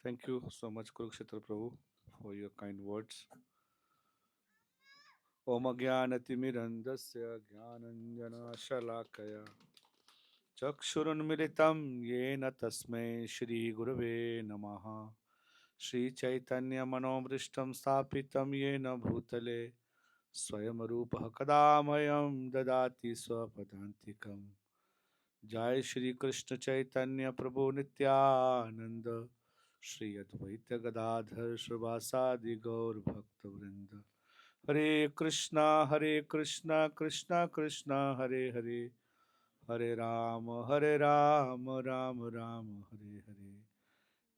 Thank you so much, Kurukshetra Prabhu, for your kind words. Om Jnanatimirandasya Jnananjana चक्षुरुन्मिलितं येन तस्मै श्रीगुरवे नमः श्रीचैतन्यमनोभीष्टं स्थापितं येन भूतले स्वयं रूपः कदा मह्यं ददाति स्वपदान्तिकम् जय श्री कृष्ण चैतन्य प्रभु नित्यानंद श्री अद्वैत गदाधर श्रीवासादि गौर भक्तवृंद हरे कृष्णा कृष्णा कृष्णा हरे हरे हरे राम राम राम हरे हरे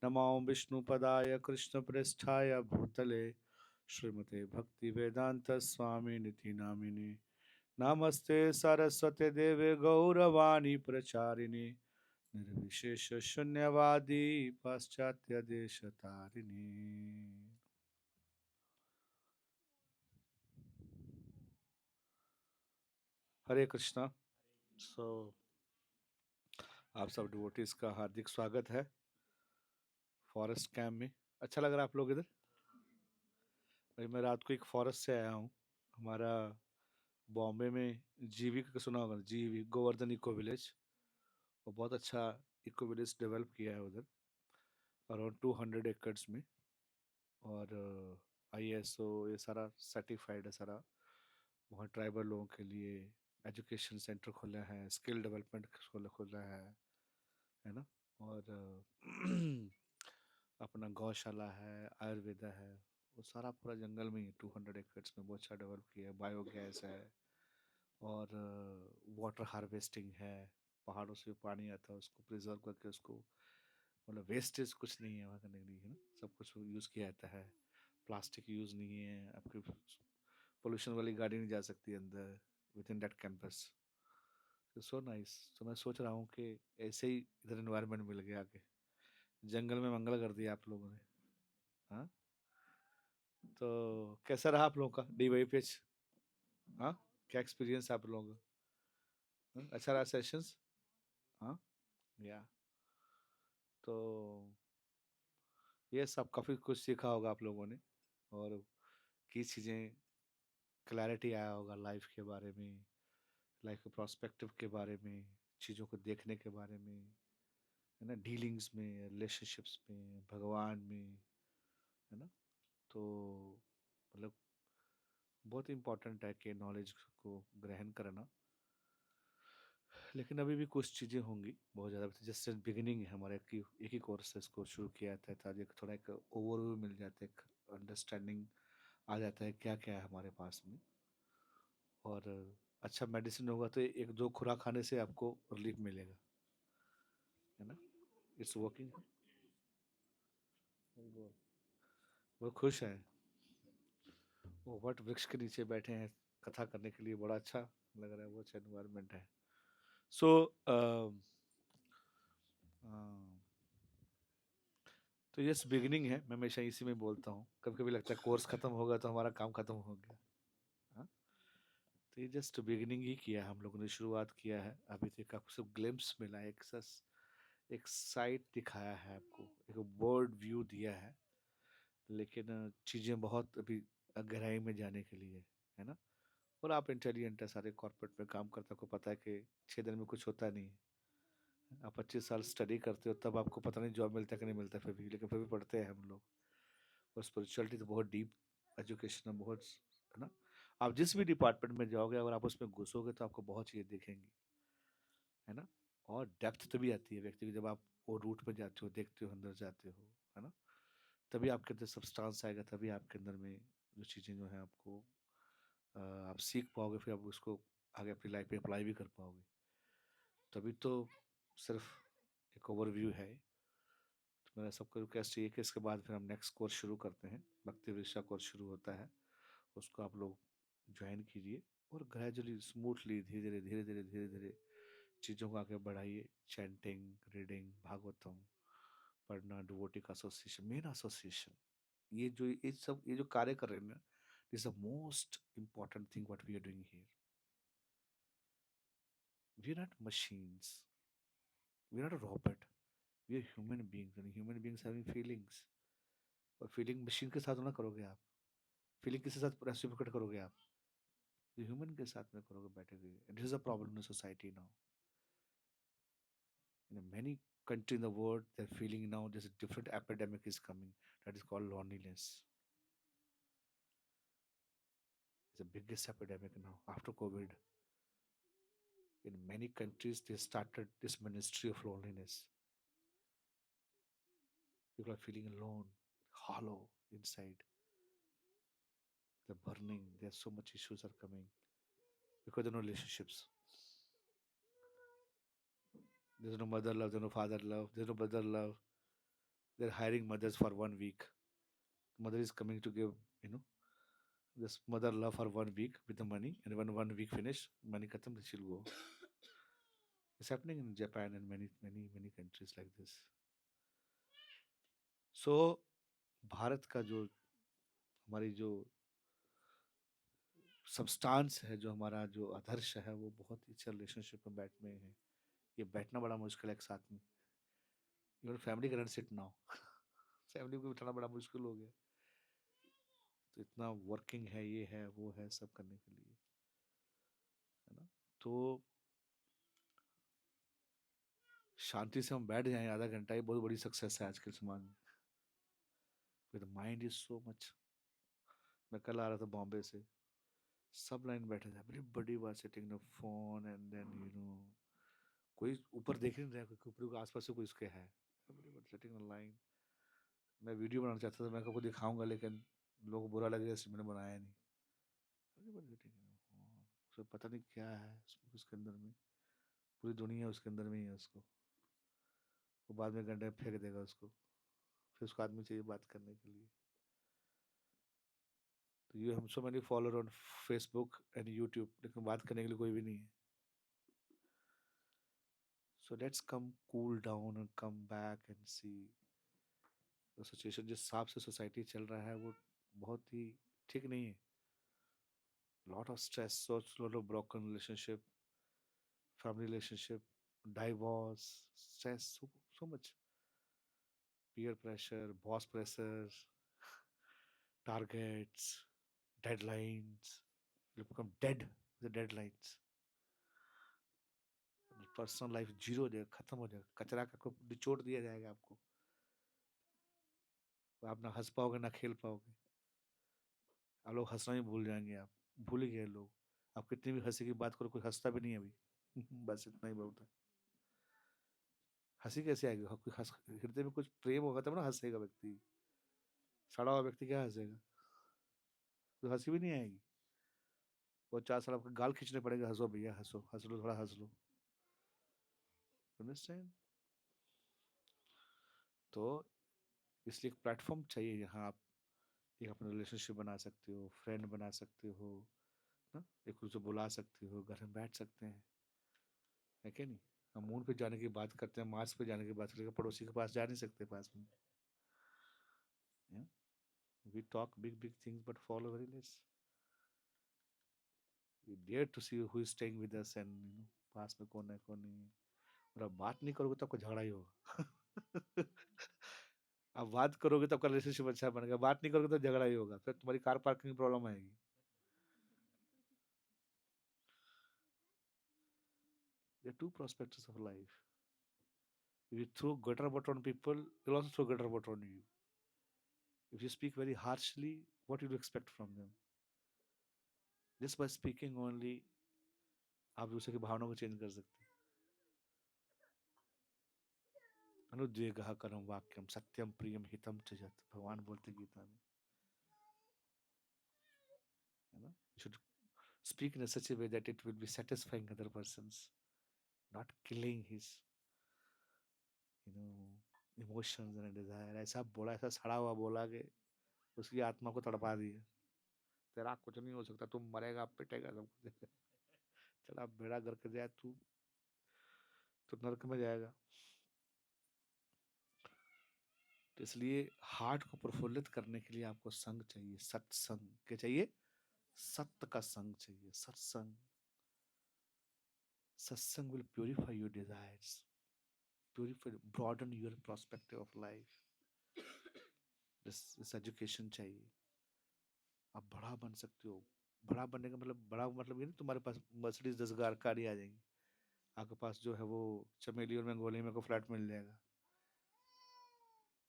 नमो विष्णुपदाय कृष्णप्रेष्ठाय भूतले श्रीमते भक्ति वेदांत स्वामी निति नामिने नमस्ते सरस्वते देवे गौरवाणी प्रचारिणे निर्विशेष शून्यवादी पाश्चात्य देश तारिणी हरे कृष्णा। सो आप सब डिवोटीज का हार्दिक स्वागत है फॉरेस्ट कैंप में। अच्छा लग रहा है आप लोग इधर? भाई मैं रात को एक फॉरेस्ट से आया हूँ। हमारा बॉम्बे में जीवी का सुना होगा, जीवी गोवर्धन इको विलेज। वो बहुत अच्छा इको विलेज डेवलप किया है उधर, अराउंड 200 एकड़ में। और ISO ये सारा सर्टिफाइड है सारा। वहाँ ट्राइबल लोगों के लिए एजुकेशन सेंटर खोला है, स्किल डेवलपमेंट खोला है ना। और अपना गौशाला है, आयुर्वेदा है। वो सारा पूरा जंगल में ही 200 एकड़ में बहुत अच्छा डेवलप किया है। बायोगैस है और वाटर हार्वेस्टिंग है। पहाड़ों से पानी आता है, उसको प्रिजर्व करके उसको, मतलब वेस्टेज कुछ नहीं है वहाँ करने के लिए, है ना। सब कुछ यूज़ किया जाता है। प्लास्टिक यूज़ नहीं है। आपकी पोल्यूशन वाली गाड़ी नहीं जा सकती अंदर with in that campus. So nice. तो मैं सोच रहा हूँ कि ऐसे ही इधर इन्वायरमेंट मिल गया आके। जंगल में मंगल कर दिया आप लोगों ने। हाँ, तो कैसा रहा आप लोगों का DYPH? हाँ, क्या एक्सपीरियंस है आप लोगों का? हाँ? अच्छा रहा सेशंस? हाँ, या तो ये सब काफ़ी कुछ सीखा होगा आप लोगों ने। और की चीज़ें क्लैरिटी आया होगा लाइफ के बारे में, लाइफ के प्रोस्पेक्टिव के बारे में, चीज़ों को देखने के बारे में, है ना, डीलिंग्स में, रिलेशनशिप्स में, भगवान में, है ना। तो मतलब बहुत इम्पोर्टेंट है कि नॉलेज को ग्रहण करना। लेकिन अभी भी कुछ चीज़ें होंगी बहुत ज़्यादा। जस्ट बिगिनिंग है हमारे एक ही कोर्स से इसको शुरू किया था, ताकि थोड़ा एक ओवरव्यू मिल जाता है, एक अंडरस्टैंडिंग आ जाता है क्या क्या है हमारे पास में। और अच्छा मेडिसिन होगा तो एक दो खुराक खाने से आपको रिलीफ मिलेगा, है ना। It's working. वो खुश है, वो वट वृक्ष के नीचे बैठे हैं कथा करने के लिए। बड़ा अच्छा लग रहा है, वो अच्छा एनवायरनमेंट है। सो तो यस, बिगिनिंग है। मैं हमेशा इसी में बोलता हूँ। कभी कभी लगता है कोर्स खत्म होगा तो हमारा काम खत्म हो गया। हाँ? तो ये जस्ट बिगिनिंग ही किया है, हम लोगों ने शुरुआत किया है। अभी तक आपको सिर्फ ग्लिम्स मिला है, एक साइट दिखाया है आपको, एक वर्ड व्यू दिया है। लेकिन चीज़ें बहुत अभी गहराई में जाने के लिए, है ना। और आप इंटेलिजेंट है, सारे कॉर्पोरेट में काम करते हो, आपको पता है कि 6 दिन में कुछ होता नहीं है। आप 25 साल स्टडी करते हो तब आपको पता नहीं जॉब मिलता है कि नहीं मिलता, फिर भी, लेकिन फिर भी पढ़ते हैं हम लोग। और स्पिरिचुअलिटी तो बहुत डीप एजुकेशन है, बहुत, है ना। आप जिस भी डिपार्टमेंट में जाओगे, अगर आप उसमें घुसोगे तो आपको बहुत चीज़ें दिखेंगी, है ना। और डेप्थ तभी आती है व्यक्ति की जब आप वो रूट में जाते हो, देखते हो, अंदर जाते हो, है ना। तभी आपके अंदर सब्सटेंस आएगा, तभी आपके अंदर में जो चीज़ें जो है आपको आप सीख पाओगे, फिर आप उसको आगे अपनी लाइफ में अप्लाई भी कर पाओगे। तभी तो सिर्फ एक ओवरव्यू है। तो मेरा सबको रिक्वेस्ट ये है कि इसके बाद फिर हम नेक्स्ट कोर्स शुरू करते हैं। भक्ति विरसा कोर्स शुरू होता है, उसको आप लोग ज्वाइन कीजिए। और ग्रेजुअली स्मूथली धीरे धीरे चीज़ों को आगे बढ़ाइए। चैंटिंग, रीडिंग, भागवतम पढ़ना, डिवोटिक एसोसिएशन, मेन एसोसिएशन, ये जो कार्य कर रहे हैं ना, this the most important thing what we are doing here. We are not machines, we are not a robot, we are human beings and human beings having feelings. और feeling machine के साथ ना करोगे आप. फीलिंग किसी के साथ reciprocate करोगे आप? ह्यूमन के साथ में करोगे बैठे हुए. This is a problem in society now. In many countries in the world, they're feeling now there's a different epidemic is coming that is called loneliness. It's the biggest epidemic now after COVID. In many countries, they started this ministry of loneliness. People are feeling alone, hollow inside. They're burning. There's so much issues are coming because there are no relationships. There's no mother love. There's no father love. There's no brother love. They're hiring mothers for 1 week. Mother is coming to give, you know, this mother love for 1 week with the money, and when 1 week finish, money khatam, she'll go. It's happening in Japan and many countries like this. So Bharat का जो हमारी जो substance है, जो हमारा जो आदर्श है, वो बहुत ही अच्छे रिलेशनशिप में बैठने है. ये बैठना बड़ा मुश्किल है एक साथ में. Even family can sit now. Family को बिठाना बड़ा मुश्किल हो गया. तो इतना वर्किंग है, ये है, वो है, सब करने के लिए, है ना. तो शांति से हम बैठ जाएं आधा घंटा, ये बहुत बड़ी सक्सेस है आज के समाज में. With mind is so much. मैं कल आ रहा था बॉम्बे से, सब लाइन बैठे थे. Everybody was sitting the phone and then कोई ऊपर देख नहीं रहा, कोई ऊपर के आसपास से कोई उसके है. Everybody sitting in line. मैं वीडियो बनाना चाहता था, मैं आपको दिखाऊंगा, लेकिन लोगों को बुरा लगेगा इसलिए मैंने बनाया नहीं. एवरीबॉडी सिटिंग, उसे पता नहीं क्या है उसके अंदर में. पूरी दुनिया उसके अंदर में ही है. उसको वो बाद में गड्ढे में फेंक देगा उसको. फिर उसको आदमी चाहिए बात करने के लिए. तो यू हम so many follower on Facebook and YouTube, लेकिन बात करने के लिए कोई भी नहीं है. So let's come cool down and come back and see the situation. जिस हिसाब से सोसाइटी चल रहा है वो बहुत ही ठीक नहीं है. Lot of stress, lot of broken relationship, family relationship, divorce, stress, so much peer pressure, boss pressure, targets, deadlines. You become dead with the deadlines. Personal life zero हो जाएगा, खत्म हो जाएगा. कचरा का को निचोड़ दिया जाएगा आपको. आप ना हंस पाओगे ना खेल पाओगे. आप लोग हंसना ही भूल जाएंगे. आप भूल ही गए लोग. आप कितनी भी हंसी की बात करो, कोई हंसता भी नहीं है अभी. बस इतना ही बहुत है. हंसी कैसे आएगी? कोई हृदय में कुछ प्रेम होगा तब ना हंसेगा व्यक्ति. सड़ा हुआ व्यक्ति क्या हंसेगा? तो हंसी भी नहीं आएगी. वो 4 साल आपका गाल खींचने पड़ेगा. हंसो भैया, हंसो, हंस लो, थोड़ा हंस लो. अंडरस्टैंड? तो इसलिए एक प्लेटफॉर्म चाहिए जहाँ आप एक अपना रिलेशनशिप बना सकते हो, फ्रेंड बना सकते हो ना. एक दूसरे बुला सकते हो, घर में बैठ सकते हैं, है क्या नहीं. हम मून पे जाने की बात करते हैं, मार्स पे जाने की बात करते हैं, पड़ोसी के पास जा नहीं सकते पास में. We talk big big things but follow very less. We dare to see who is staying with us and पास में कौन है कौन नहीं है. और आप बात नहीं करोगे तो आपको झगड़ा ही होगा. आप बात करोगे तो आपका रिलेशनशिप अच्छा बनेगा. बात नहीं करोगे तो झगड़ा ही होगा. फिर तुम्हारी कार पार्किंग प्रॉब्लम आएगी. There are two prospects of life. If you throw gutter water on people, they'll also throw gutter water on you. If you speak very harshly, what do you expect from them? Just by speaking only, आप दूसरे की भावना को change कर सकते हैं. अनुद्वेगः करम वाक्यम सत्यम प्रियम हितम च यत्, भगवान बोलते गीता में, है ना. You should speak in a such a way that it will be satisfying other persons, not killing his, you know, emotions and desire. ऐसा बोला, ऐसा सड़ा हुआ बोला कि उसकी आत्मा को तड़पा दिया. तेरा कुछ नहीं हो सकता, तू मरेगा, पिटेगा, सब कुछ. तेरा बेड़ा गर्क जाए, तू तो नरक में जाएगा. तो इसलिए हार्ट को प्रफुल्लित करने के लिए आपको संग चाहिए. सत्संग क्या चाहिए? सत्य का संग चाहिए. सत्संग. सत्संग will purify your desires. Purify, broaden your perspective of life. इस एजुकेशन चाहिए, आप बड़ा बन सकते हो। बड़ा बनने का मतलब, बड़ा मतलब ये नहीं तुम्हारे पास मर्सिडीज 10,000 कार ही आ जाएंगी, आपके पास जो है वो चमेली और मंगोलिया में को फ्लैट मिल जाएगा।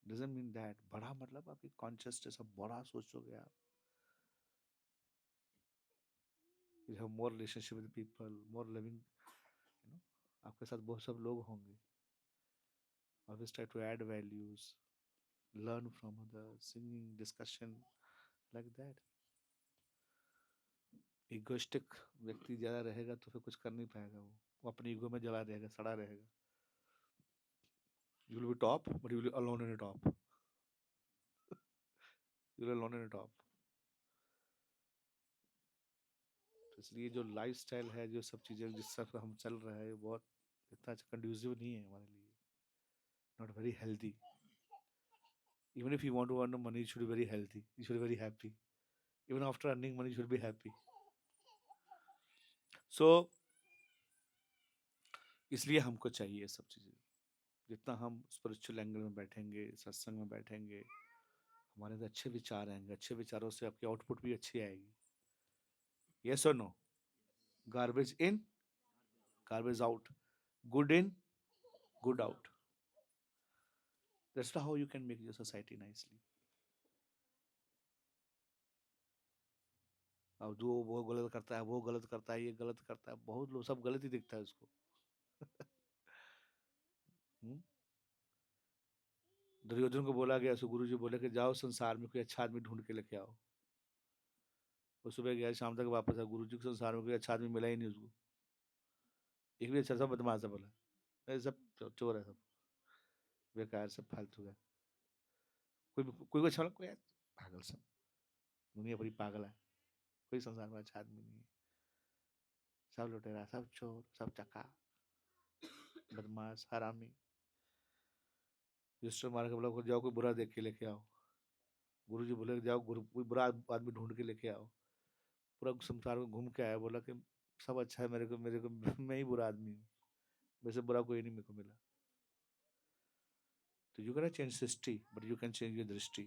Doesn't mean that. बड़ा मतलब आपकी कॉन्शियसनेस, अब बड़ा सोचोगे आप। You have more relationship with people, more living, you know, आपके साथ बहुत सब लोग होंगे। Always try to add values, learn from others, singing, discussion, like that. Egoistic व्यक्ति ज्यादा रहेगा तो फिर कुछ कर नहीं पाएगा, वो अपनी ईगो में जला रहेगा, सड़ा रहेगा। You will be top but you will alone in top, you will alone in top. तो इसलिए जो लाइफस्टाइल है, जो सब चीजें जिस सब हम चल रहे हैं, बहुत इतना अच्छा कंड्यूसिव नहीं है हमारे लिए, not very healthy. Even if you want to earn money, you should be very healthy. You should be very happy. Even after earning money, you should be happy. So इसलिए हमको चाहिए ये सब चीज़ें। जितना हम स्पिरिचुअल एंगल में बैठेंगे, सत्संग में बैठेंगे, हमारे अंदर अच्छे विचार आएंगे, अच्छे विचारों से आपकी आउटपुट भी अच्छी आएगी। यस और no? Garbage in, garbage out, good in, good out. That's how you can make your society nicely. अब जो वो गलत करता है, वो गलत करता है, ये गलत करता है, बहुत लोग सब गलत ही दिखता है उसको। दुर्योधन को बोला गया, गुरु जी बोले कि जाओ संसार में कोई अच्छा आदमी ढूंढ के लेके आओ। वो सुबह गया, शाम तक वापस आया, गुरु जी को संसार में कोई अच्छा आदमी मिला ही नहीं उसको। एक भी अच्छा, सब बदमाश है बोला, अरे सब चोर है, सब बेकार, सब फालतू है। कोई कोई अच्छा कोई पागल, सब दुनिया पूरी पागल है, कोई संसार में अच्छा आदमी नहीं है। सब लुटेरा, सब चोर, सब चक्का, बदमाश, हरामी। रजिस्टर मार के बोला को जाओ कोई बुरा देख के लेके आओ। गुरु जी बोले जाओ गुरु कोई बुरा आदमी ढूंढ के लेके आओ। पूरा संसार में घूम के आया, बोला कि सब अच्छा है, मेरे को मैं ही बुरा आदमी हूँ, वैसे बुरा कोई नहीं मेरे को मिला। तो you can change history but you can change your दृष्टि।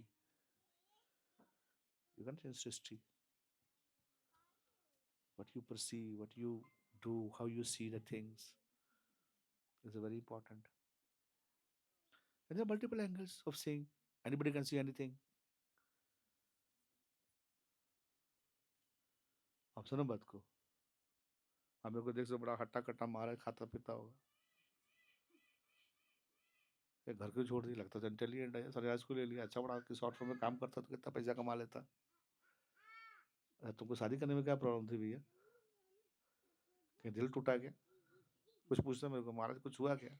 You can change history, what you perceive, what you do, how you see the things is very important. And there are multiple angles of seeing. Anybody can see anything. आप सुनो बात को, हमें को देख से बड़ा हट्टा कट्टा मारा खाता पीता होगा, ये घर को छोड़ दी, लगता था इंटेलिजेंट है, सन्यास को ले लिया, अच्छा बड़ा किस सॉफ्टवेयर में काम करता तो कितना पैसा कमा लेता। तुमको शादी करने में क्या प्रॉब्लम थी भैया? कहीं दिल टूटा क्या? कुछ पूछना मेरे को, महाराज कुछ हुआ क्या?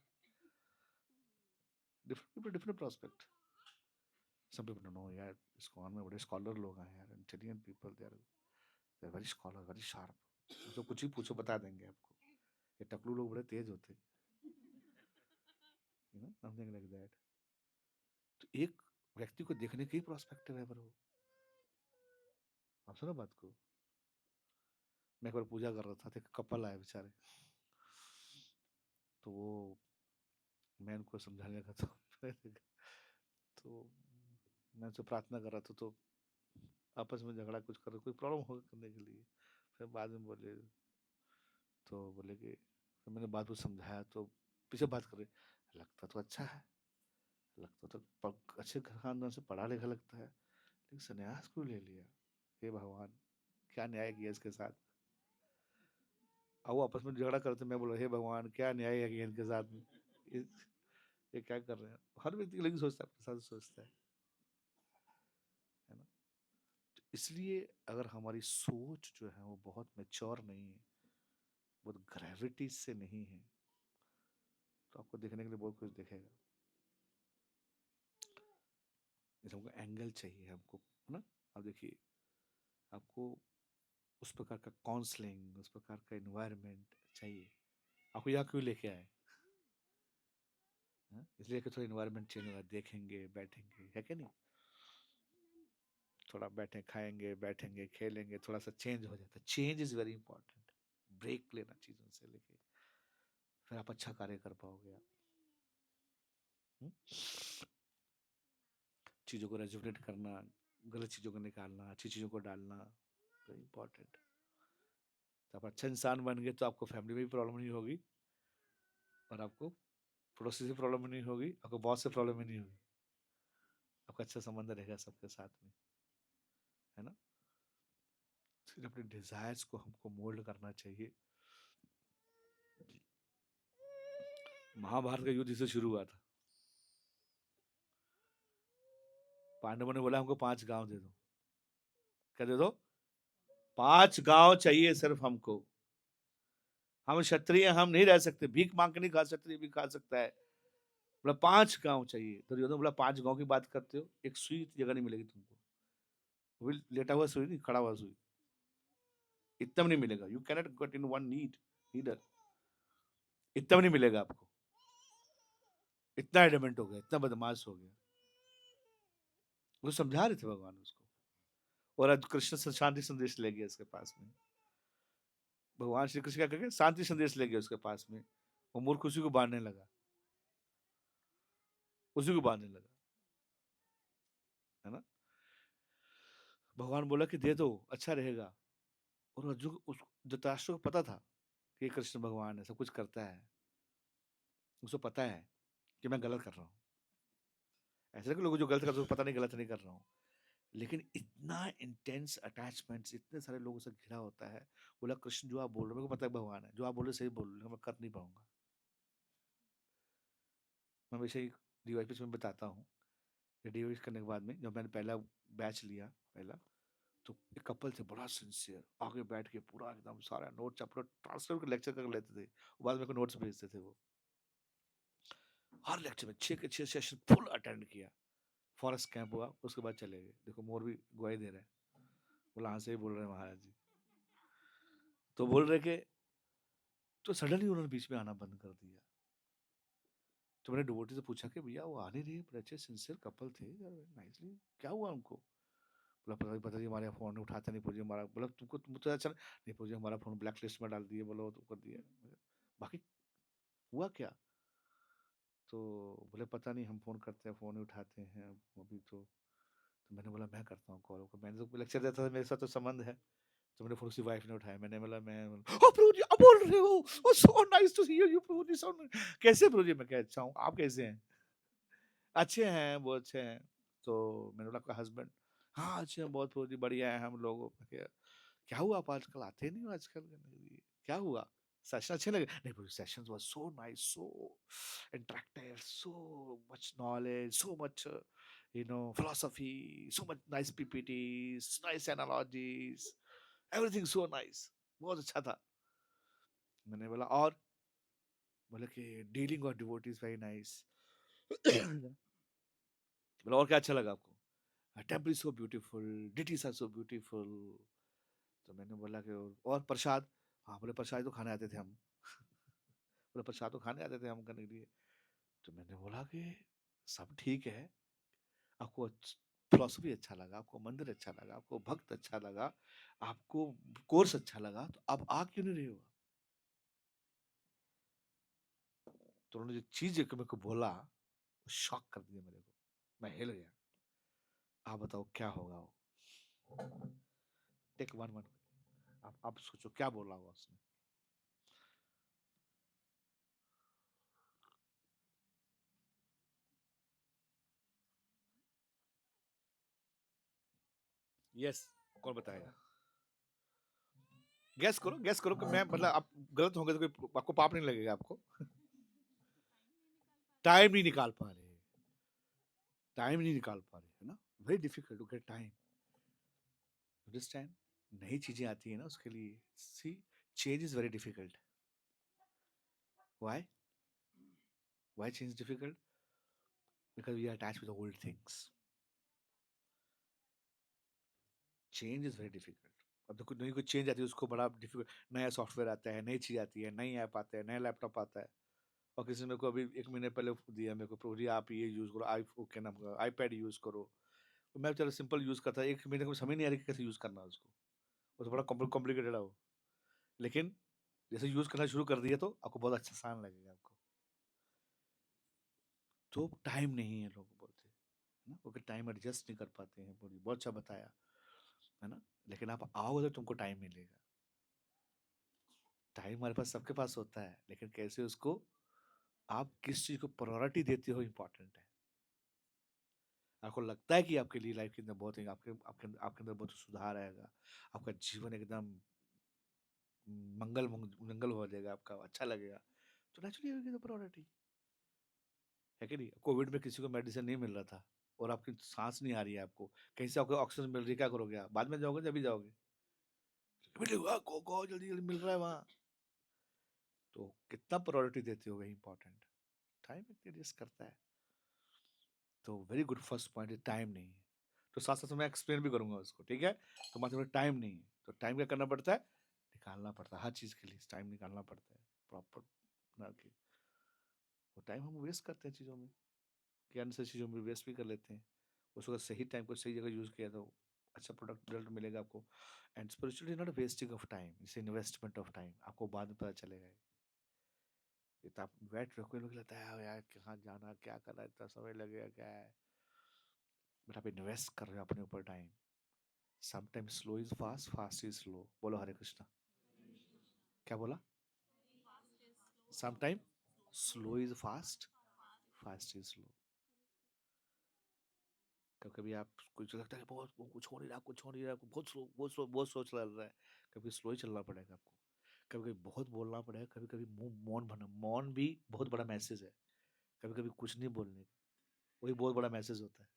Different people different prospect. Some people no यार, इस्कॉन में बड़े स्कॉलर लोग हैं यार, intelligent people, they are very scholar, very sharp, तो कुछ ही पूछो बता देंगे आपको। ये टकलू लोग बड़े तेज होते हैं, you know, something like that. तो एक व्यक्ति को देखने की प्रोस्पेक्टिव है ब्रो। आप सुनो बात को, मैं एक बार पूजा कर रहा था, तो एक कपल आए बेचारे, तो वो मैं उनको समझाने लगा, तो मैं उनसे प्रार्थना कर रहा था, तो आपस में झगड़ा कुछ कर, कोई प्रॉब्लम होगा करने के लिए, फिर बाद में बोले, तो बोले कि फिर मैंने बात को समझाया, तो पीछे बात कर रहे, लगता तो अच्छा है, लगता तो अच्छे घर खानदान से पढ़ा लिखा लगता है, लेकिन संन्यास क्यों ले लिया? हे भगवान, क्या न्याय किया इसके साथ? अब वो आपस में झगड़ा करते, मैं बोल रहा हे भगवान क्या न्याय है किया इनके साथ में, ये, ये क्या कर रहे हैं? हर व्यक्ति लेकिन सोचता है, अपने साथ सोचता है ना? तो इसलिए अगर हमारी सोच जो है वो बहुत मैच्योर नहीं है, बहुत ग्रेविटी से नहीं है, तो आपको देखने के लिए बहुत कुछ दिखेगा। जैसे हमको एंगल चाहिए हमको, है ना? अब देखिए, आपको उस प्रकार का काउंसलिंग, उस प्रकार का एनवायरनमेंट चाहिए। आपको यहाँ क्यों लेके आए? हाँ? इसलिए कि थोड़ा एनवायरनमेंट चेंज होगा, देखेंगे, बैठेंगे, है क्या नहीं? थोड़ा बैठे, खाएंगे, बैठेंगे, खेलेंगे, थोड़ा सा चेंज हो जाता है। Change is very important. Break लेना चीजों से लेके, फिर आप अच्छा कार्य कर पाओगे आप। हम्म? चीज़ों को रेजुनेट करना, गलत चीज़ों को निकालना, अच्छी चीज़ों को डालना, तो इम्पोर्टेंट। तो आप अच्छा इंसान बन गए तो आपको फैमिली में भी प्रॉब्लम नहीं होगी, और आपको पड़ोसी से प्रॉब्लम नहीं होगी, आपको बॉस से प्रॉब्लम ही नहीं होगी, आपका अच्छा संबंध रहेगा सबके साथ में, है ना। फिर अपने डिजायर्स को हमको मोल्ड करना चाहिए। महाभारत का युद्ध इससे शुरू हुआ था। पांडवों ने बोला हमको 5 गांव दे दो। क्या दे दो? 5 गांव चाहिए सिर्फ हमको। हम क्षत्रिय, हम नहीं रह सकते, भीख मांग के नहीं खा, क्षत्रिय भी खा सकता है। बोला 5 गांव चाहिए। दुर्योधन बोला 5 गांव की बात करते हो, एक सुई की जगह नहीं मिलेगी तुमको। वो भी लेटा हुआ सुई नहीं, खड़ा हुआ सुई, इतना भी नहीं मिलेगा। You cannot get in one need needer, इतना भी नहीं मिलेगा आपको। इतना एडमेंट हो गया, इतना बदमाश हो गया। वो समझा रहे थे भगवान उसको। और आज कृष्ण से शांति संदेश ले गया उसके पास में। भगवान श्री कृष्ण क्या करके शांति संदेश ले गया उसके पास में। वो मूर्ख उसी को बांधने लगा, उसी को बांधने लगा, है ना। भगवान बोला कि दे दो, अच्छा रहेगा। और अर्जुन उस धृतराष्ट्र को पता था कि ये कृष्ण भगवान है, सब कुछ करता है, उसको पता है कि मैं गलत कर रहा हूँ। ऐसे नहीं कि लोग जो गलत करते हैं पता नहीं गलत नहीं कर रहा हूँ, लेकिन इतना इंटेंस अटैचमेंट इतने सारे लोगों से घिरा होता है। बोला कृष्ण जो आप बोल रहे हो मेरे को पता है भगवान है, जो आप बोल रहे हो सही बोल रहे हो, मैं कर नहीं पाऊंगा। मैं हमेशा ही डीवाईपी में बताता हूँ, डीवाईपी करने के बाद में जब मैंने पहला बैच लिया, पहला, तो एक कपल थे बड़ा सिंसियर, आगे बैठ के पूरा एकदम सारा नोट्स अपना ट्रांसलेट कर लेक्चर कर लेते थे, बाद में मेरे को नोट्स भेजते थे वो। हर लेक्चर में 6 के 6 सेशन फुल अटेंड किया। फॉरेस्ट कैंप हुआ, उसके बाद चले गए। देखो मोर भी गवाही दे रहे हैं, बोला हाँ सही बोल रहे हैं महाराज जी। तो बोल रहे कि तो सडनली उन्होंने बीच में आना बंद कर दिया। तो मैंने डिवोटी से पूछा कि भैया वो आने रहे, बड़े अच्छे सिंसियर कपल थे नाइसली, क्या हुआ उनको? बोला पता नहीं हमारे फोन उठाते नहीं पूछिए हमारा। बोला तुमको तुम तो अच्छा नहीं पूछिए, हमारा फोन ब्लैक लिस्ट में डाल दिए, बोला वो तो कर दिया। बाकी हुआ क्या? तो बोले पता नहीं, हम फोन करते हैं फोन ही उठाते हैं अभी तो मैंने बोला मैं करता हूँ कॉल को, मैंने तो लेक्चर देता था, मेरे साथ तो संबंध है। तो मैंने फोन उसकी वाइफ ने उठाया, मैंने बोला मैं ओ प्रभु जी आप बोल रहे हो, oh so nice to hear you Prabhu ji, so कैसे प्रभु जी? मैं कह अच्छा हूँ, आप कैसे हैं? अच्छे हैं, वो अच्छे हैं। तो मैंने बोला आपका हस्बैंड? हाँ अच्छे हैं बहुत प्रभु जी, बढ़िया है हम लोग। क्या हुआ, आप आजकल आते नहीं हो आजकल? क्या हुआ? सेशन अच्छे लगे? नहीं Prabhu, sessions was so nice, so interactive, so much knowledge, so much philosophy, so much nice PPTs, nice analogies, everything so nice, बहुत अच्छा था। मैंने बोला और? बोले कि डीलिंग और डिवोटीज वेरी नाइस। बोला और क्या अच्छा लगा आपको? Temple is so beautiful, deities are so beautiful. तो मैंने बोला कि और प्रसाद? हाँ बोले प्रसाद तो खाने आते थे हम। बोले प्रसाद तो खाने आते थे हम करने के लिए। तो मैंने बोला कि सब ठीक है, आपको फिलोसफी अच्छा लगा, आपको मंदिर अच्छा लगा, आपको भक्त अच्छा लगा, आपको कोर्स अच्छा लगा, तो आप आ क्यों नहीं रहे हो? तो उन्होंने जो चीज मेरे को बोला, शॉक कर दिया मेरे को, मैं हिल गया। आप बताओ क्या होगा वो? टेक वन वन, आप सोचो क्या बोला होगा उसने। यस, कौन बताएगा? गैस करो, गैस करो कि मैं मतलब आप गलत होंगे तो कोई आपको पाप नहीं लगेगा आपको। टाइम नहीं निकाल पा रहे, टाइम नहीं निकाल पा रहे, है ना। Very difficult to get time, understand. नई चीजें आती है ना उसके लिए। See, change is very difficult. Why? Why change difficult? Because we are attached with old things. Change is very difficult. अब देखो नई कोई चेंज आती है उसको बड़ा डिफिकल्ट, नया सॉफ्टवेयर आता है, नई चीज आती है, नई ऐप आता है, नया लैपटॉप आता है। और किसी ने मेरे को अभी 1 महीने पहले दिया मेरे को, प्रो जी आप ये यूज करो, आई क्या नाम का आईपैड यूज करो। तो मैं चलो सिंपल यूज करता, 1 महीने को समझ नहीं आ रही कि कैसे यूज करना है उसको, वो तो बड़ा कॉम्प्लिकेटेड है वो। लेकिन जैसे यूज करना शुरू कर दिया तो आपको बहुत अच्छा आसान लगेगा आपको। तो टाइम नहीं है लोग बोलते हैं ना, क्योंकि टाइम एडजस्ट नहीं कर पाते हैं। पूरी बहुत अच्छा बताया है ना। लेकिन आप आओगे तो तुमको टाइम मिलेगा। टाइम हमारे पास सबके पास होता है, लेकिन कैसे उसको आप किस चीज को प्रायोरिटी देते हो इम्पोर्टेंट है। आपको लगता है कि आपके लिए लाइफ के अंदर बहुत है, आपके अंदर बहुत सुधार आएगा, आपका जीवन एकदम मंगल हो जाएगा, आपका अच्छा लगेगा, तो नेचुरली तो प्रायोरिटी है कि नहीं। कोविड में किसी को मेडिसिन नहीं मिल रहा था और आपकी सांस नहीं आ रही है, आपको कहीं से आपको ऑक्सीजन मिल रही है, क्या करोगे आप? बाद में जाओगे जब भी जाओगे, मिलेगा को जल्दी जल्दी मिल रहा है वहां। तो कितना प्रायोरिटी देते हो वही इंपॉर्टेंट। टाइम एडजस्ट करता है। तो वेरी गुड, फर्स्ट पॉइंट है टाइम नहीं है। तो साथ साथ मैं एक्सप्लेन भी करूंगा उसको, ठीक है। तो मतलब टाइम नहीं है, तो टाइम क्या करना पड़ता है? निकालना पड़ता है, हर चीज के लिए टाइम निकालना पड़ता है प्रॉपर ना कि वो टाइम हम वेस्ट करते हैं चीज़ों में, कि अननेसेसरी चीज़ों में वेस्ट भी कर लेते हैं। उसको अगर सही टाइम को सही जगह यूज़ किया तो अच्छा प्रोडक्ट रिजल्ट मिलेगा आपको। And spiritually not wasting of time, it's investment of time. आपको बाद में पता चलेगा। ये तो आप बैठ रहे, कोई लोग लगता है यार कहाँ जाना, क्या करना, इतना समय लगेगा, क्या है। बट आप इन्वेस्ट कर रहे हो अपने ऊपर time. Sometime slow is fast, fast is slow. बोलो हरे कृष्णा। क्या बोला? Sometime slow is fast, fast is slow. कभी कभी आप कुछ लगता है बहुत कुछ हो नहीं रहा, कुछ हो नहीं रहा, बहुत स्लो, बहुत स्लो चल रहा है। कभी स्लो ही चलना पड़ेगा आपको। कभी कभी बहुत बोलना पड़ेगा, कभी कभी मुंह मौन बना, मौन भी बहुत बड़ा मैसेज है। कभी कभी कुछ नहीं बोलने, वही बहुत बड़ा मैसेज होता है।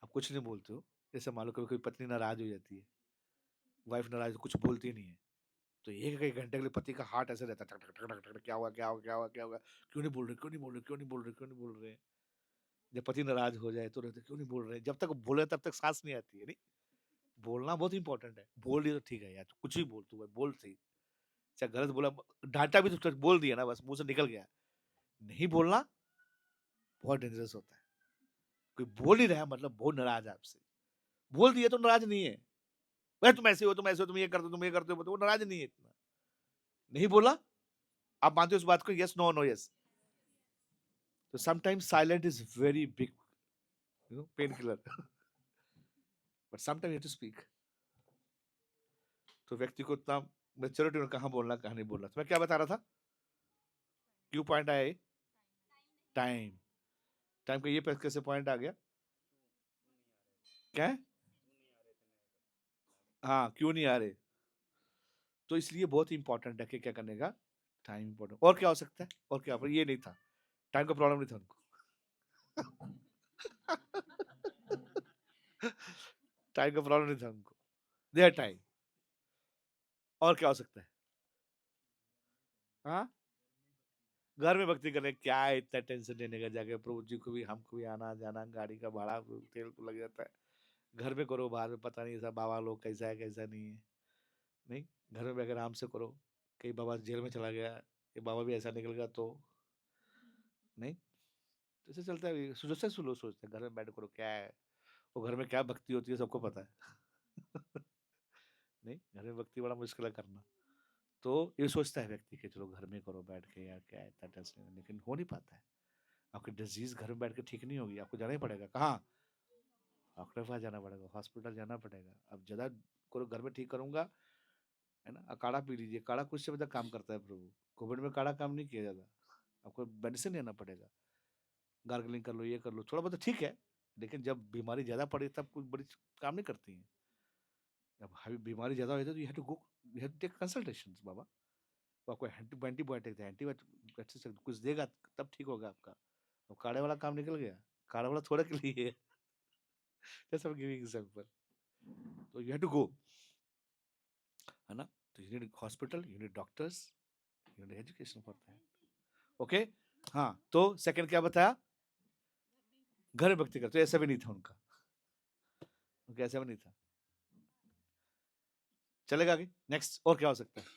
आप कुछ नहीं बोलते हो, जैसे मान लो कभी कभी पत्नी नाराज हो जाती है, वाइफ नाराज, कुछ बोलती नहीं है, तो एक एक घंटे के लिए पति का हार्ट ऐसे रहता है, टक टक टक टक टक, क्या हुआ, क्या हुआ, क्या हुआ, क्या हुआ, क्यों नहीं बोल रहे, क्यों नहीं बोल रहे, क्यों नहीं बोल रहे, क्यों नहीं बोल रहे। जब पति नाराज हो जाए तो रहते क्यों नहीं बोल रहे, जब तक बोले तब तक सांस नहीं आती है। नहीं, बोलना बहुत इंपॉर्टेंट है। बोल दिया तो ठीक है यार, तो कुछ भी बोल, तू बोल सही, चाहे गलत बोला, डांटा भी तो बोल दिया ना, बस मुंह से निकल गया। नहीं बोलना बहुत डेंजरस होता है। कोई बोल नहीं रहा मतलब बहुत नाराज है आपसे। बोल दिया तो नाराज नहीं है, भाई तुम ऐसे हो, तुम ऐसे हो, तुम ये करते हो, तुम ये करते हो, तो वो नाराज नहीं है इतना। नहीं बोला, आप मानते हो उस बात को? Yes, no, no, yes. तो sometimes silent is very big, pain killer. But sometime you to speak. तो व्यक्ति को इतना मेच्योरिटी में कहाँ बोलना, कहाँ नहीं बोलना। तो मैं क्या बता रहा था, क्यों पॉइंट आया? टाइम। टाइम का ये कैसे पॉइंट आ गया? क्या है? हाँ, क्यों नहीं आ रहे? तो इसलिए बहुत इंपॉर्टेंट है कि क्या करने का, टाइम इंपॉर्टेंट। और क्या हो सकता है? और क्या, पर ये नहीं था, टाइम का प्रॉब्लम नहीं था उनको। टाइम का प्रॉब्लम नहीं था उनको, देयर टाइम। और क्या हो सकता है? हाँ, घर में भक्ति करने क्या है इतना टेंशन लेने का, जाके प्रभु जी को भी, हमको भी आना जाना, गाड़ी का भाड़ा, तेल को लग जाता है। घर में करो, बाहर में पता नहीं सब बाबा लोग कैसा है कैसा नहीं है। नहीं, घर में बैठकर आराम से करो। कहीं बाबा जेल में चला गया, ये बाबा भी ऐसा निकल गया तो नहीं। तो ऐसे चलता है, सोचते लोग सोचते हैं घर में बैठ करो क्या है, वो घर में क्या भक्ति होती है सबको पता है। नहीं, घर में भक्ति बड़ा मुश्किल है करना। तो ये सोचता है व्यक्ति कि चलो घर में करो बैठ के, यार क्या है इतना टेंशन, लेकिन हो नहीं पाता है। आपकी डिजीज घर में बैठ के ठीक नहीं होगी, आपको जाना ही पड़ेगा। कहाँ? डॉक्टर के पास जाना पड़ेगा, हॉस्पिटल जाना पड़ेगा। अब ज्यादा करो घर में ठीक करूंगा, है ना। काढ़ा पी लीजिए, काढ़ा कुछ से ज्यादा काम करता है प्रभु। कोविड में काढ़ा काम नहीं किया जाता, आपको मेडिसिन लेना पड़ेगा। गार्गलिंग कर लो, ये कर लो, थोड़ा बहुत ठीक है। लेकिन जब बीमारी ज्यादा पड़े तब कुछ बड़ी काम नहीं करती है। जब बीमारी ज्यादा हो जाती है तो you have to go, you have to take consultation बाबा। वो आपको एंटीबायोटिक है, एंटीबायोटिक कुछ देगा तब ठीक होगा आपका। अब काढ़े वाला काम निकल गया, काढ़ा वाला थोड़ा के लिए है। जैसे I'm giving example, तो यू हैव टू गो, है ना। तो you need hospital, you need doctors, you need education for that. Okay. हाँ, तो सेकंड क्या बताया? घर में भक्ति करते, तो ऐसा भी नहीं था उनका, उनका ऐसा भी नहीं था। चलेगा आगे, नेक्स्ट और क्या हो सकता है?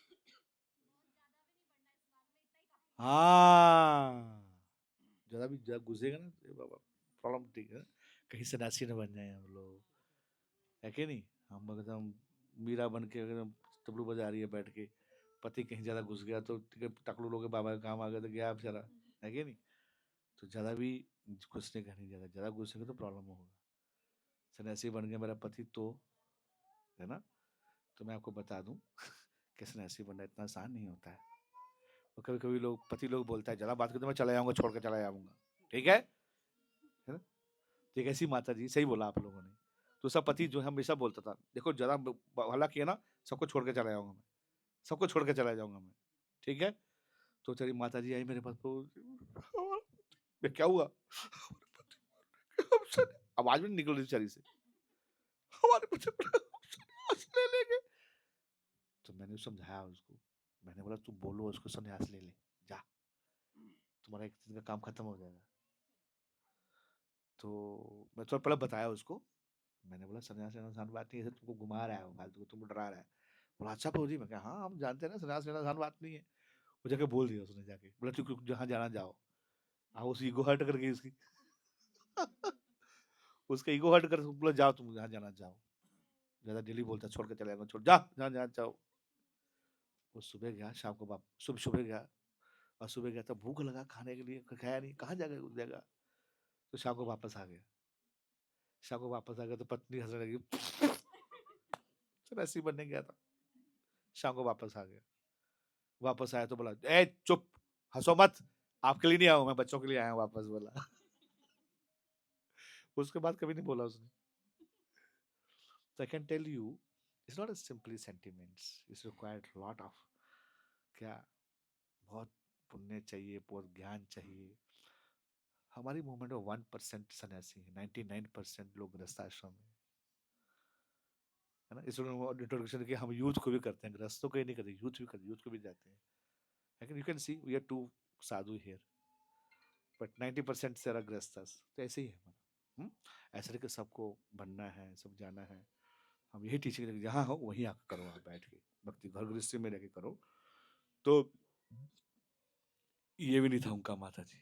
हाँ, ज्यादा भी ज्यादा घुसेगा ना तो बाबा प्रॉब्लम, ठीक है। कहीं सन्यासी न बन जाए हम लोग, है कि नहीं। हम एकदम मीरा बन के एकदम तबलू बजा रही है बैठ के, पति कहीं ज्यादा घुस गया तो टकलू लोग के बाबा का काम आ गया तो गया बेचारा, है कि नहीं। तो ज़्यादा भी घुसने का नहीं, ज़्यादा घुसेंगे तो प्रॉब्लम होगा। सन्यासी बन गया मेरा पति तो, है ना? तो मैं आपको बता दूं कि सन्यासी बनना इतना आसान नहीं होता है। और कभी कभी लोग, पति लोग बोलता है ज़्यादा बात करते, मैं चला जाऊंगा, छोड़ के चला जाऊंगा, ठीक है ना? तो एक ऐसी माता जी, सही बोला आप लोगों ने। तो सब पति जो है हमेशा बोलता था, देखो ज़्यादा हल्ला किया ना, सबको छोड़ के चला जाऊंगा मैं, सबको छोड़ के चला जाऊंगा मैं, ठीक है? तो तेरी माता जी आई मेरे पास, तो मैं क्या हुआ? आवाज भी नहीं निकल रही बेचारी से, हमारे बच्चे संन्यास ले लेंगे। तो मैंने समझाया उसको, मैंने बोला तू बोलो उसको संन्यास ले ले, जा, तुम्हारा एक दिन का काम खत्म हो जाएगा। तो मैं थोड़ा पहले बताया उसको, मैंने बोला संन्यास लेना आसान बात नहीं है, ऐसे तुमको घुमा रहा है फालतू, तुमको डरा रहा है। बोला अच्छा प्रभु मैं कहा हाँ हम जानते हैं ना संन्यास लेना आसान बात नहीं है। वो जाके बोल दिया उसने, जाके बोला तू जहाँ जाना जाओ। हाँ उस ईगो हर्ट कर गई उसकी उसका ईगो हर्ट कर बोला जाओ तुम जहाँ जाना जाओ, ज्यादा डेली बोलता छोड़ के चले जाऊंगा, छोड़ जा जहाँ जाना जाओ। वो सुबह गया, शाम को वापस, सुबह सुबह गया, और सुबह गया तो भूख लगा खाने के लिए, खाया नहीं, कहाँ जाएगा उस जगह। तो शाम को वापस आ गया, शाम को वापस आ गया तो पत्नी हंसने लगी सन्यासी बनने गया था, शाम को वापस आ गया। वापस आया तो बोला ए चुप, हंसो मत, आपके लिए नहीं आया हूं मैं, बच्चों के लिए आया हूं वापस, बोला उसके बाद कभी नहीं बोला उसने। So I can tell you, it's not a simply sentiments. It's required lot of, क्या, बहुत पुण्य चाहिए, बहुत ज्ञान चाहिए। हमारी मूवमेंट में 1% सन्यासी है, 99% लोग गृहस्थ आश्रम में, है ना? इस इंट्रोडक्शन की हम यूथ को भी करते हैं, गृहस्थों को ही नहीं करते, यूथ भी करते, यूथ को भी जाते हैं। लेकिन you can see we are two sadhu here, but 90% से गृहस्थस, तो ऐसे ही है हमारा। ऐसा नहीं कि सबको बनना है, सब जाना है। हम यही टीचिंग जहाँ हो वहीं आकर करो, आप बैठ के भक्ति घर गृहस्थी में रहकर करो। तो ये भी नहीं था उनका माता जी,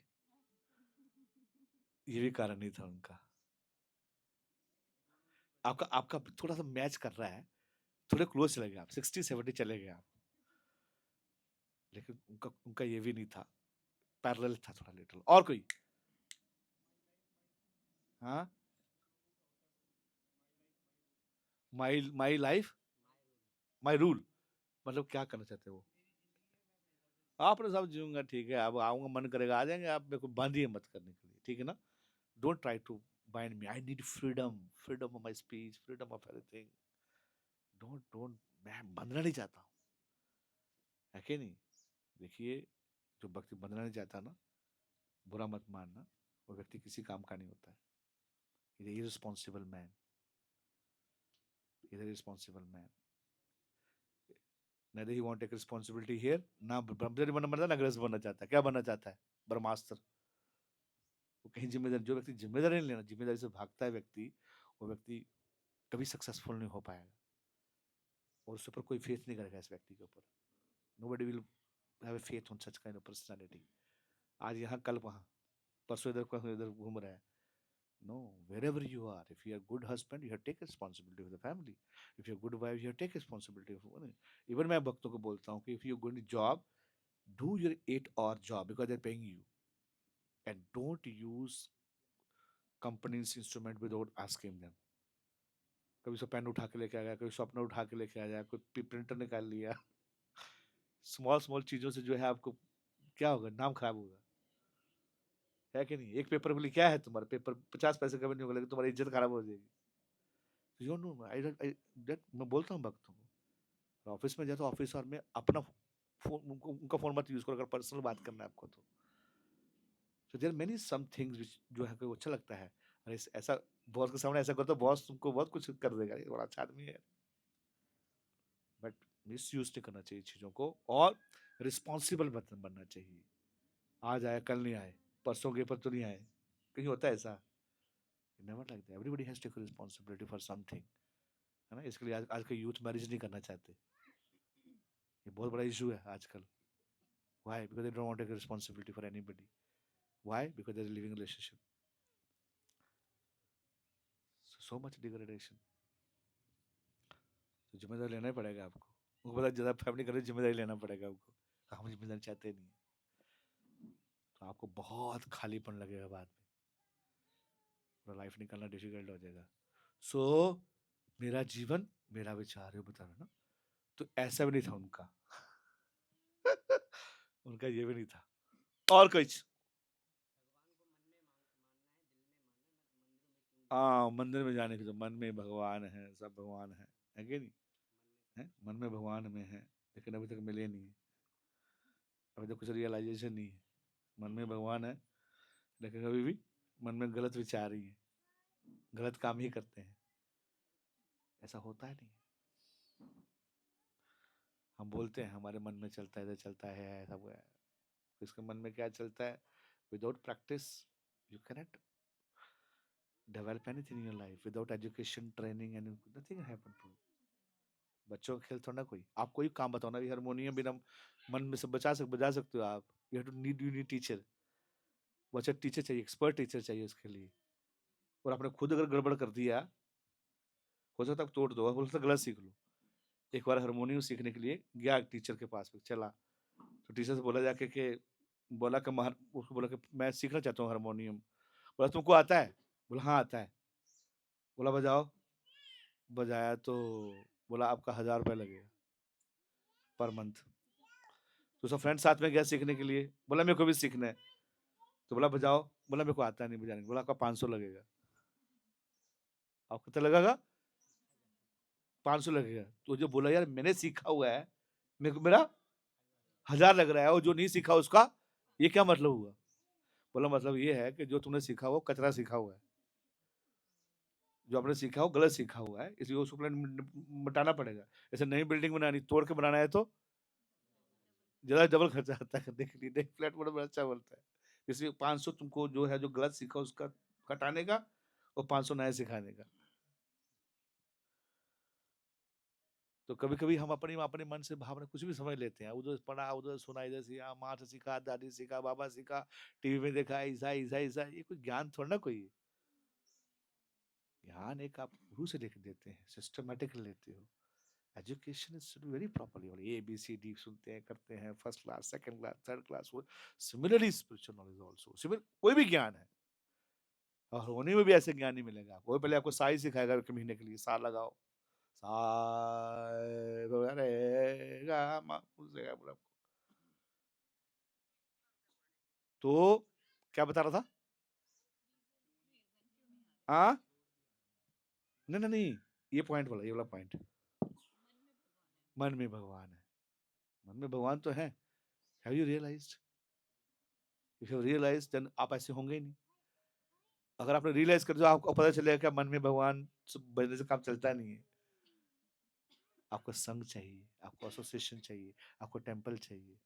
ये भी कारण नहीं था उनका। आपका आपका थोड़ा सा मैच कर रहा है, थोड़े क्लोज चले गए आप, 60-70 चले गए आप, लेकिन उनका उनका ये भी नहीं था, पैरेलल था थोड़ा लिटिल। और कोई? हाँ, माई माई लाइफ माई रूल, मतलब क्या करना चाहते हो? आपने सब जीऊंगा, ठीक है, अब आऊंगा, मन करेगा आ जाएंगे, आप मेरे को बांधिए मत करने के लिए, ठीक है ना? Don't try to bind me, I need freedom, freedom of my speech, freedom of everything. Don't don't मैं बंधना नहीं चाहता हूँ, है कि नहीं? देखिए, जो व्यक्ति बंधना नहीं चाहता ना, बुरा मत मानना, वो व्यक्ति किसी काम का नहीं होता है। Is irresponsible man, is irresponsible man. neither he want to take responsibility here, ना ब्रह्मचारी बनना बनता है, ना गृहस्थ बनना चाहता है। क्या बनना चाहता है? ब्रह्मास्त्र। वो कहीं जिम्मेदारी, जो व्यक्ति जिम्मेदारी नहीं लेना, जिम्मेदारी से भागता है व्यक्ति, वो व्यक्ति कभी सक्सेसफुल नहीं हो पाएगा, और उसके ऊपर कोई फेथ नहीं करेगा इस व्यक्ति के ऊपर। nobody will have a faith on such kind of personality। आज यहाँ कल वहाँ, परसों इधर इधर घूम रहा है। No, wherever you are, if you are a good husband, you have to take responsibility for the family. If you're a good wife, you have to take responsibility for money. Even मैं भक्तों को बोलता हूँ कि if you're going to job, do your 8 hour job because they're paying you, and don't use company's instrument without asking them। कभी सो pen उठा के लेके आ गया, कभी शॉर्पनर उठा के लेके आ जाए, कोई प्रिंटर निकाल लिया स्मॉल स्मॉल चीजों से जो है आपको क्या होगा, नाम खराब होगा, है कि नहीं? एक पेपर के लिए क्या है, तुम्हारा पेपर 50 पैसे का भी नहीं होगा, लेकिन तुम्हारी इज्जत खराब हो जाएगी। यू नो, आई दैट मैं बोलता हूँ भक्तों को, ऑफिस में जाए तो ऑफिस और में अपना फोन, उनका फोन मत यूज करो अगर पर्सनल बात करना है आपको तो। So there many some things जो है को अच्छा लगता है, और ऐसा बॉस के सामने ऐसा करो तो बॉस तुमको बहुत कुछ कर देगा, ये बड़ा अच्छा आदमी है। बट मिस यूज नहीं करना चाहिए चीजों को, और रिस्पॉन्सिबल बनना चाहिए। आज आए कल नहीं आए, परसों के पर तो नहीं आए, कहीं होता है ऐसा? Never like that, everybody has to take responsibility for something, है ना? इसके लिए आज के यूथ मैरिज नहीं करना चाहते, ये बहुत बड़ा इशू है आजकल। Why? Because they don't want to take responsibility for anybody. Why? Because they're living relationship. So much degradation. तो जिम्मेदारी लेना ही पड़ेगा आपको, उनको पता, ज्यादा फैमिली करे जिम्मेदारी लेना पड़ेगा आपको, हम जिम्मेदारी चाहते नहीं। तो आपको बहुत खालीपन लगेगा बाद में, पूरा लाइफ निकालना डिफिकल्ट हो जाएगा। सो मेरा जीवन मेरा विचार है, बता रहा ना। तो ऐसा भी नहीं था उनका। उनका ये भी नहीं था। और कोई हाँ, मंदिर में जाने की तो मन में भगवान है, सब भगवान है कि नहीं? है मन में भगवान में है, लेकिन अभी तक मिले नहीं है। अभी तक कुछ रियलाइजेशन नहीं है। मन में भगवान है, लेकिन अभी भी मन में गलत विचार ही है, गलत काम ही करते हैं। ऐसा होता है नहीं। हम बोलते हैं हमारे मन में चलता है, इधर चलता है, ऐसा हुआ है। इसके मन में क्या चलता है? Without practice you cannot develop anything in your life. Without education, training, and nothing happen to you. बच्चों का खेल थोड़ा ना कोई। आप कोई काम बताओ ना, ये हारमोनियम बिना मन में सब बजा सकते हो आप। You need teacher. वो अच्छा टीचर चाहिए, एक्सपर्ट टीचर चाहिए उसके लिए। और आपने खुद अगर गड़बड़ कर दिया, हो सकता है तोड़ दो, हो सकता है गलत सीख लो। एक बार हारमोनियम सीखने के लिए गया टीचर के पास, चला तो टीचर से बोला जाके कि बोला कि उसको बोला कि मैं सीखना चाहता हूँ हारमोनियम। बोला तुमको आता है? बोला हाँ आता है। बोला बजाओ। बजाया तो बोला आपका 1,000 रुपये लगेगा पर मंथ। तो उसका फ्रेंड साथ में गया सीखने के लिए, बोला मेरे को भी सीखना है। तो बोला बजाओ। बोला मेरे को आता नहीं बजाने। बोला आपका 500 लगेगा। आपको कितना लगेगा? 500 लगेगा। तो जो बोला यार मैंने सीखा हुआ है, मेरे को मेरा 1,000 लग रहा है, और जो नहीं सीखा उसका ये क्या मतलब हुआ? बोला मतलब ये है कि जो तुमने सीखा वो कचरा सीखा हुआ है, जो आपने सीखा वो गलत सीखा हुआ है, इसलिए उसको मिटाना पड़ेगा। जैसे नई बिल्डिंग बनानी, तोड़ के बनाना है तो ज्यादा डबल खर्चा आता है करने के लिए। नई फ्लैट बड़ा अच्छा बनता है। इसलिए 500 तुमको जो है जो गलत सीखा उसका हटाने का, और 500 नया सिखाने का। तो कभी कभी हम अपने अपने मन से भावना कुछ भी समझ लेते हैं, उधर पढ़ा उधर सुना, इधर सीखा, माँ से सीखा, दादी से सीखा, बाबा सीखा, टीवी में देखा, ऐसा ऐसा ऐसा, ये कोई ज्ञान थोड़ा ना कोई है। ज्ञान एक आप गुरु से लेकर देते हैं, सिस्टमेटिक लेते हो। एजुकेशन इज वेरी प्रॉपरली, और ए बी सी डी सुनते हैं, करते हैं, first class, second class, third class. Similarly spiritual knowledge also similar, कोई भी ज्ञान है। और होने में भी ऐसे ज्ञान नहीं मिलेगा आपको। पहले आपको साई सिखाएगा एक महीने के लिए, सा लगाओ, सा रे गा मा, पूछेगा पूरा। तो क्या बता रहा था? हाँ, नहीं नहीं नहीं, ये पॉइंट वाला, ये वाला पॉइंट। मन में भगवान है। मन में भगवान तो है। Have you realized? If you realize then आप ऐसे होंगे ही नहीं। अगर आपने रियलाइज कर दिया, आपको पता चलेगा कि मन में भगवान बजने से काम चलता नहीं है। आपको संग चाहिए, आपको एसोसिएशन चाहिए, आपको टेम्पल चाहिए।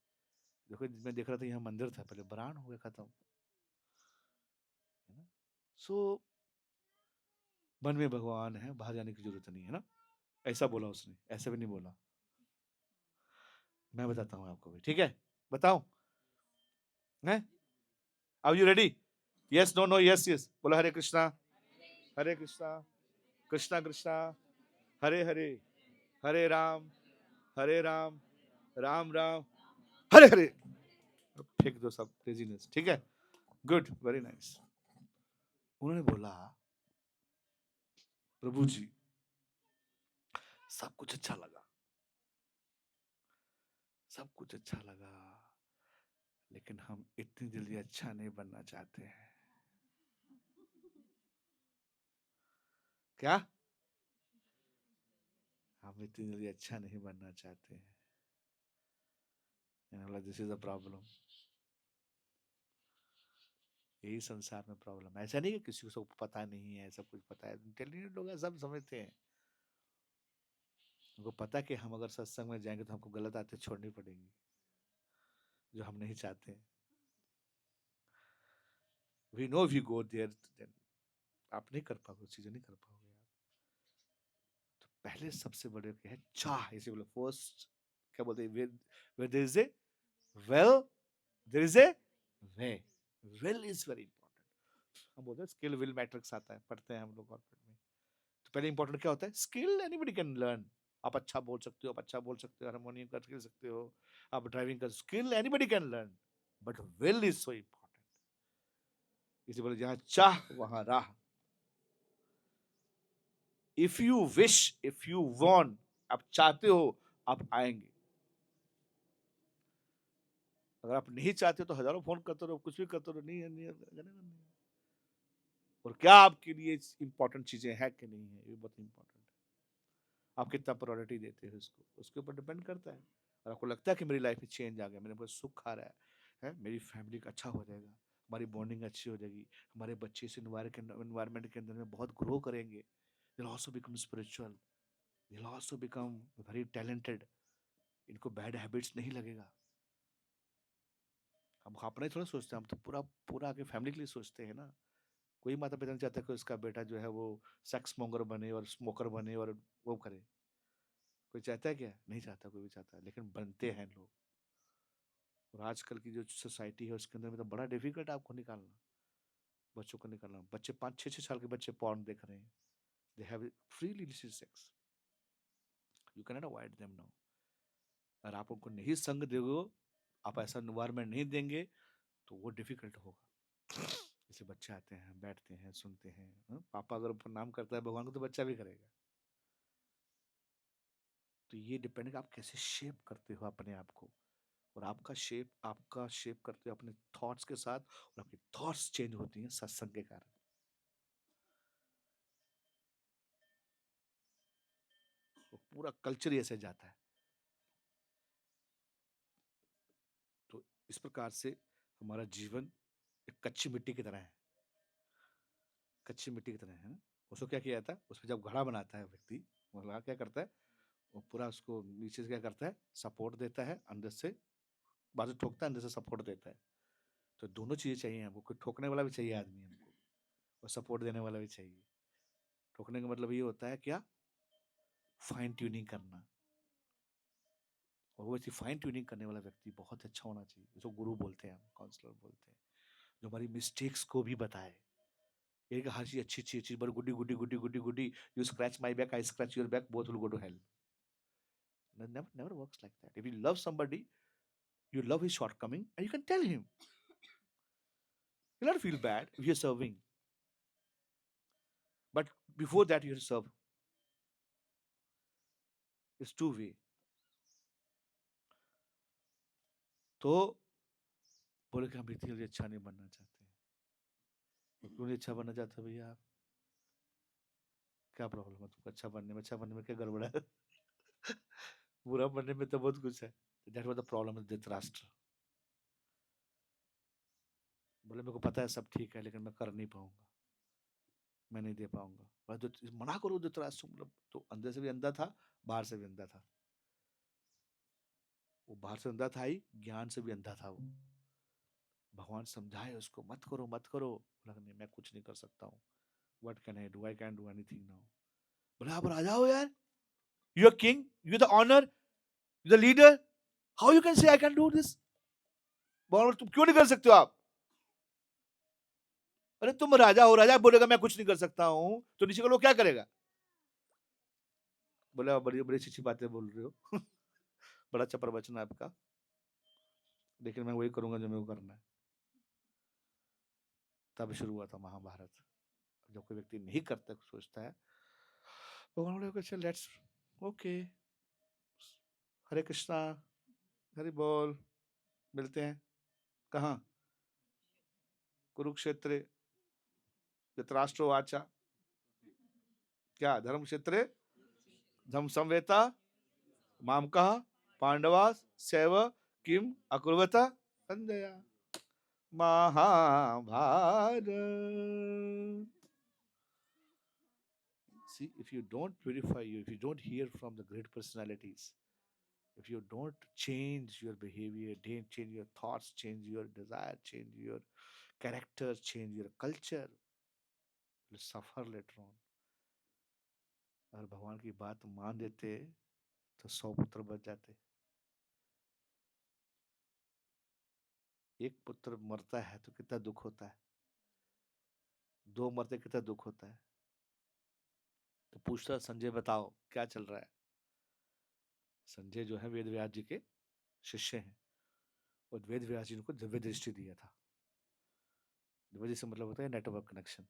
देखो मैं देख रहा था यहाँ मंदिर था पहले, बरान हो गया खत्म, है ना? सो मन में भगवान है, बाहर जाने की जरूरत नहीं है ना। ऐसा बोला उसने, ऐसे भी नहीं बोला। मैं बताता हूँ आपको भी, ठीक है? बताऊं? है? Are you ready? Yes no no yes yes बोला। हरे कृष्णा, हरे कृष्णा, कृष्णा कृष्णा, हरे हरे, हरे राम, हरे राम, राम राम, हरे हरे। फेंक दो सब क्रेजीनेस, ठीक है? Good, very nice. उन्होंने बोला प्रभु जी सब कुछ अच्छा लगा, सब कुछ अच्छा लगा, लेकिन हम इतनी जल्दी अच्छा नहीं बनना चाहते हैं। क्या? हम इतनी जल्दी अच्छा नहीं बनना चाहते हैं। This is a problem. यही संसार में प्रॉब्लम है। ऐसा नहीं कि किसी को सब पता नहीं है, सब कुछ पता है। इंटेलिजेंट लोग सब समझते हैं। उनको पता कि हम अगर सत्संग में जाएंगे तो हमको गलत आदतें छोड़नी पड़ेंगी, जो हम नहीं चाहते। We know we go there, आप नहीं कर पाओगे, चीजें नहीं कर पाओगे आप। तो पहले सबसे बड़े क्या है? चाह। इसे बोलो फर्स्ट, क्या बोलते हैं? where there is a well, there is a way. Will is very important। हम बोलते हैं स्किल विल मैट्रिक्स आता है, पढ़ते हैं हम लोग कॉर्पोरेट में। तो पहले इंपॉर्टेंट क्या होता है? Skill anybody can learn. आप अच्छा बोल सकते हो, आप अच्छा बोल सकते हो, हारमोनियम कर सकते हो, आप ड्राइविंग कर, skill anybody can learn, but will is so important. इसे बोले जहां चाह वहां राह। If you wish, if you want, आप चाहते हो आप आएंगे। अगर आप नहीं चाहते तो हजारों फोन करते रहो, कुछ भी करते रहो, नहीं है, नहीं है, नहीं है। और क्या आपके लिए इंपॉर्टेंट चीजें हैं कि नहीं है, ये बहुत इंपॉर्टेंट है। आप कितना प्रायोरिटी देते हो इसको, उसके ऊपर डिपेंड करता है। और आपको लगता है कि मेरी लाइफ में चेंज आ गया, मेरे पास सुख आ रहा है, मेरी फैमिली का अच्छा हो जाएगा, हमारी बॉन्डिंग अच्छी हो जाएगी, हमारे बच्चे इस एनवायरमेंट के अंदर में बहुत ग्रो करेंगे, they'll also become spiritual, they'll also become very talented, इनको बैड हैबिट्स नहीं लगेगा। हम अपना ही थोड़ा सोचते हैं, हम तो पूरा पूरा आगे फैमिली के लिए सोचते हैं ना। कोई माता पिता नहीं चाहता कि उसका बेटा जो है वो सेक्स मोंगर बने और स्मोकर बने और वो करे। कोई चाहता है क्या? नहीं चाहता, कोई भी चाहता है, लेकिन बनते हैं लोग। और आजकल की जो सोसाइटी है उसके अंदर में तो बड़ा डिफिकल्ट है आपको निकालना, बच्चों को निकालना। बच्चे 5-6 6 साल के बच्चे पॉर्न देख रहे हैं, they have freely illicit sex, you can not avoid them now. अगर आप उनको नहीं संग दोगे, आप ऐसा एनवायरमेंट नहीं देंगे, तो वो डिफिकल्ट होगा। जैसे बच्चे आते हैं, बैठते हैं, सुनते हैं, पापा अगर प्रणाम करता है भगवान को तो बच्चा भी करेगा। तो ये डिपेंड है आप कैसे शेप करते हो अपने आप को। और आपका शेप करते हो अपने थॉट्स के साथ, और आपकी थॉट्स चेंज होती हैं सत्संग के कारण। तो पूरा कल्चर ही ऐसे जाता है। तो इस प्रकार से हमारा जीवन एक कच्ची मिट्टी की तरह है, कच्ची मिट्टी की तरह है ना। उसको क्या किया जाता है, उसमें जब घड़ा बनाता है व्यक्ति, वो घड़ा क्या करता है, वो पूरा उसको नीचे से क्या करता है, सपोर्ट देता है, अंदर से बाजू ठोकता है, अंदर से सपोर्ट देता है। तो दोनों चीजें चाहिए हमको, कोई ठोकने वाला भी चाहिए आदमी हमको, और सपोर्ट देने वाला भी चाहिए। ठोकने का मतलब ये होता है क्या, फाइन ट्यूनिंग करना। और वो ऐसी फाइन ट्यूनिंग करने वाला व्यक्ति बहुत अच्छा होना चाहिए, जिसको गुरु बोलते हैं, हम काउंसलर बोलते हैं, जो हमारी मिस्टेक्स को भी बताए। एक हर चीज अच्छी अच्छी चीज, बड़ी goody goody goody goody goody, you scratch my back, I scratch your back, both will go to hell. Never works like that. If you love somebody, you love his shortcoming and you can tell him. You'll not feel bad if you're serving. But before that, you have to serve. It's two way. तो बोले कि हम इतनी जल्दी अच्छा नहीं बनना चाहते। तो क्यों नहीं अच्छा बनना चाहते भैया आप? क्या प्रॉब्लम है तुमको अच्छा बनने में? अच्छा बनने में क्या गड़बड़ है? बुरा बनने में तो बहुत कुछ है। That was the problem with Dhritarashtra. बोले मेरे को पता है सब ठीक है, लेकिन मैं कर नहीं पाऊंगा, मैं नहीं दे पाऊंगा। बस मना करो धृतराष्ट्र, मतलब तो अंदर से भी अंधा था, बाहर से भी अंधा था। वो बाहर से अंधा था ही, ज्ञान से भी अंधा था वो। भगवान समझाए उसको, मत करो मत करो। बोला नहीं, मैं कुछ नहीं कर सकता हूँ। What can I do, I can do anything now. बोले आप राजा हो यार, you are king, you the honour, you the leader, how you can say I can do this? भगवान तुम क्यों नहीं कर सकते हो आप? अरे तुम राजा हो, राजा बोलेगा मैं कुछ नहीं कर सकता हूँ, तो नीचे का लोग क्या करेगा? बोले आप बड़ी बड़ी अच्छी बातें बोल रहे हो। बड़ा अच्छा प्रवचन है आपका, लेकिन मैं वही करूंगा जो मेरे को करना है। तब शुरू हुआ था महाभारत। जब कोई व्यक्ति नहीं करता, सोचता है, भगवान बोले अच्छा लेट्स, ओके, हरे कृष्णा, हरि बोल, मिलते हैं कहाँ? कुरुक्षेत्र, धृतराष्ट्र वाचा, क्या धर्म क्षेत्रे धर्म संवेता मामका पांडवा सैव किम अकुर्वत Sanjay. Mahabharat. See, if you don't purify you, if you don't hear from the great personalities, if you don't change your behavior, change your thoughts, change your desire, change your character, change your culture, you'll suffer later on. अगर भगवान की बात मान देते तो 100 पुत्र बच जाते। एक पुत्र मरता है तो कितना दुख होता है, दो मरते कितना दुख होता है। तो पूछता संजय बताओ क्या चल रहा है। संजय जो है वेद व्यास जी के शिष्य हैं, और वेद व्यास जी ने उनको दिव्य दृष्टि दिया था। डिवाइस से मतलब होता है नेटवर्क कनेक्शन,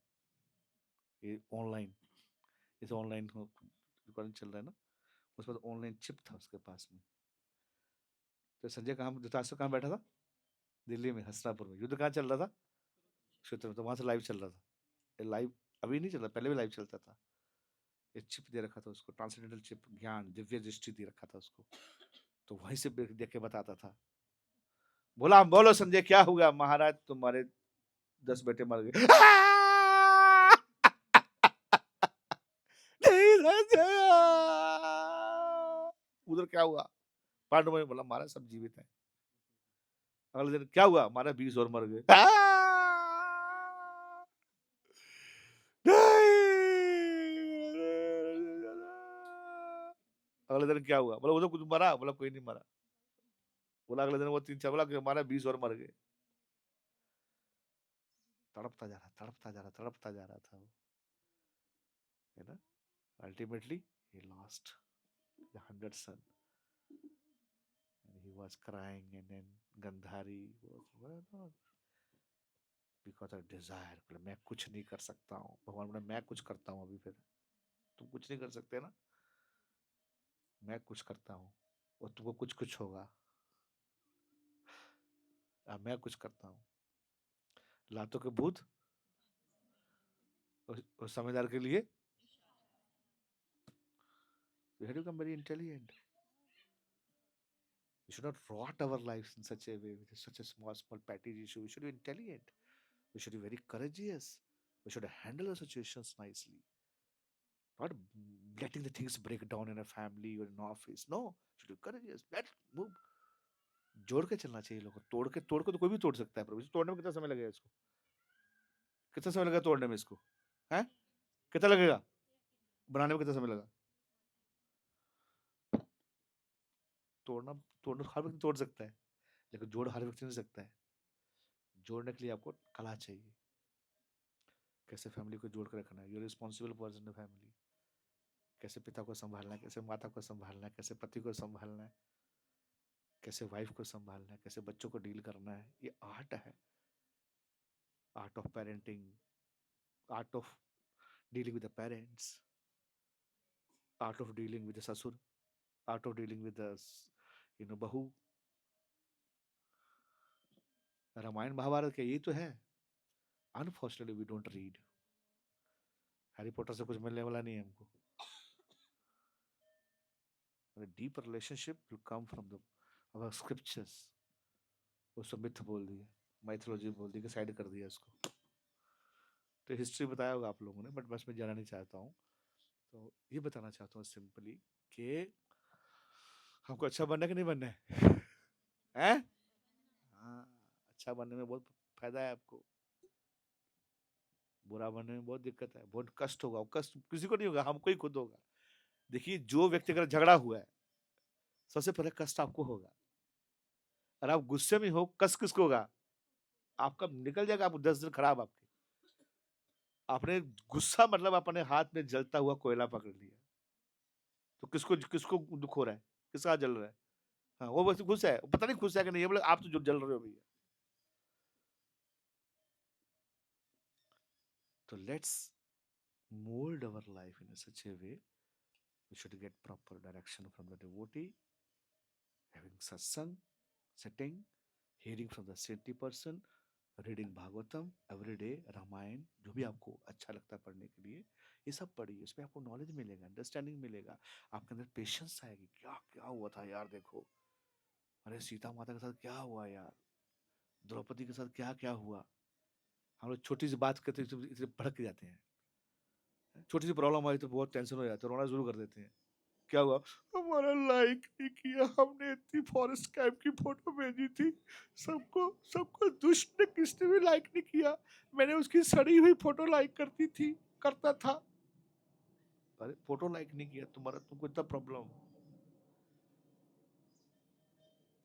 ये ऑनलाइन, जैसे ऑनलाइन रिकॉर्डिंग चल रहा है ना, उसके बाद ऑनलाइन चिप था उसके पास में। तो संजय कहाँ, धृतराष्ट्र कहाँ बैठा था? दिल्ली में हस्तिनापुर में। युद्ध कहाँ चल रहा था? क्षेत्र में। तो वहां से लाइव चल रहा था, ये लाइव अभी नहीं चल रहा, पहले भी लाइव चलता था। ये चिप दे रखा था उसको, ट्रांसेंडेंटल चिप, ज्ञान दिव्य दृष्टि दे रखा था उसको। तो वहीं से देख के बताता था। बोला, बोलो संजय क्या हुआ? महाराज तुम्हारे 10 बेटे मर गए। नहीं संजय। उधर क्या हुआ? पांडव में बोला महाराज सब जीवित है। अगले दिन क्या हुआ? हमारा 20 और मर गए। अगले दिन क्या हुआ? बोला उधर कुछ मरा? बोला कोई नहीं मरा। बोला अगले दिन वो 3 4, बोला कि हमारा 20 और मर गए। तड़पता जा रहा, तड़पता जा रहा, तड़पता जा रहा था वो, है ना। Ultimately he lost the 100 son and he was crying, and then Gandhari was, well, no, because of desire, बोले मैं कुछ नहीं कर सकता हूँ। भगवान बोले मैं कुछ करता हूँ अभी, फिर तुम कुछ नहीं कर सकते ना, मैं कुछ करता हूँ और तुमको कुछ कुछ होगा। अब मैं कुछ करता हूँ। लातों के भूत और समझदार के लिए। We have to become very intelligent. We should not rot our lives in such a way with such a small petty issue. We should be intelligent. We should be very courageous. We should handle the situations nicely. Not letting the things break down in a family or in office. No, should be courageous. Let's move. जोड़ के चलना चाहिए लोगों को। तोड़ के तो कोई भी तोड़ सकता है, पर इसे तोड़ने में कितना समय लगेगा इसको? कितना समय लगेगा तोड़ने में इसको? है कितना लगेगा? बनाने में कितना समय लगा? तोड़ना, तोड़ना हर व्यक्ति तोड़ सकता है, लेकिन जोड़ हर व्यक्ति नहीं सकता है। जोड़ने के लिए आपको कला चाहिए। कैसे फैमिली को जोड़ कर रखना है, you responsible person in family. कैसे पिता को संभालना है, कैसे माता को संभालना है, कैसे पति को संभालना है, कैसे वाइफ को संभालना है, कैसे बच्चों को डील करना है, ये आर्ट है। Art of parenting, art of dealing with the parents, art of dealing with the ससुर, art of dealing with the बहू। रामायण महाभारत के यही तो है। Unfortunately we don't read. Harry Potter से कुछ मिलने वाला नहीं है हमको। A deep relationship will come from the our scriptures। उसको मिथ बोल दिया, माइथोलॉजी बोल दी, कि साइड कर दिया इसको। तो हिस्ट्री बताया होगा आप लोगों ने, बट बस मैं जाना नहीं चाहता हूँ। तो ये बताना चाहता हूँ सिंपली कि हमको अच्छा बनना है कि नहीं बनना है? हैं? हाँ, अच्छा बनने में बहुत फायदा है आपको। बुरा बनने में बहुत दिक्कत है, बहुत कष्ट होगा। वो कष्ट किसी को नहीं होगा, हमको ही खुद होगा। देखिए, जो व्यक्ति अगर झगड़ा हुआ है, सबसे पहले कष्ट आपको होगा। और आप गुस्से में हो, कष्ट किसको होगा? आपका निकल जाएगा, आप 10 दिन खराब आपके। आपने गुस्सा मतलब अपने हाथ में जलता हुआ कोयला पकड़ लिया, तो किसको किसको दुख हो रहा है? किसका हाथ जल रहा है? हाँ, वो बस खुश है, पता नहीं खुश है कि नहीं है, बोले आप तो जो जल रहे हो भैया। तो let's mold our life in such a way, we should get proper direction from the devotee, having satsang, sitting, hearing from the saintly person, reading Bhagavatam every day, Ramayana, जो भी आपको अच्छा लगता है पढ़ने के लिए, ये सब पढ़िए। इसमें आपको नॉलेज मिलेगा, अंडरस्टैंडिंग मिलेगा, आपके अंदर पेशेंस आएगी। क्या क्या हुआ था यार, देखो, अरे सीता माता के साथ क्या हुआ यार, द्रौपदी के साथ क्या क्या हुआ। हम लोग छोटी सी बात करते इतने भड़क जाते हैं। छोटी सी प्रॉब्लम आई तो बहुत टेंशन हो जाता है, रोना शुरू कर देते हैं। क्या हुआ? हमारा लाइक नहीं किया, हमने इतनी फॉरेस्ट कैंप की फोटो भेजी थी, सबको सबको दुष्ट ने किसने भी लाइक नहीं किया। मैंने उसकी सड़ी हुई फोटो लाइक करती थी, करता था। अरे फोटो लाइक नहीं किया तुम्हारा, तुमको इतना problem?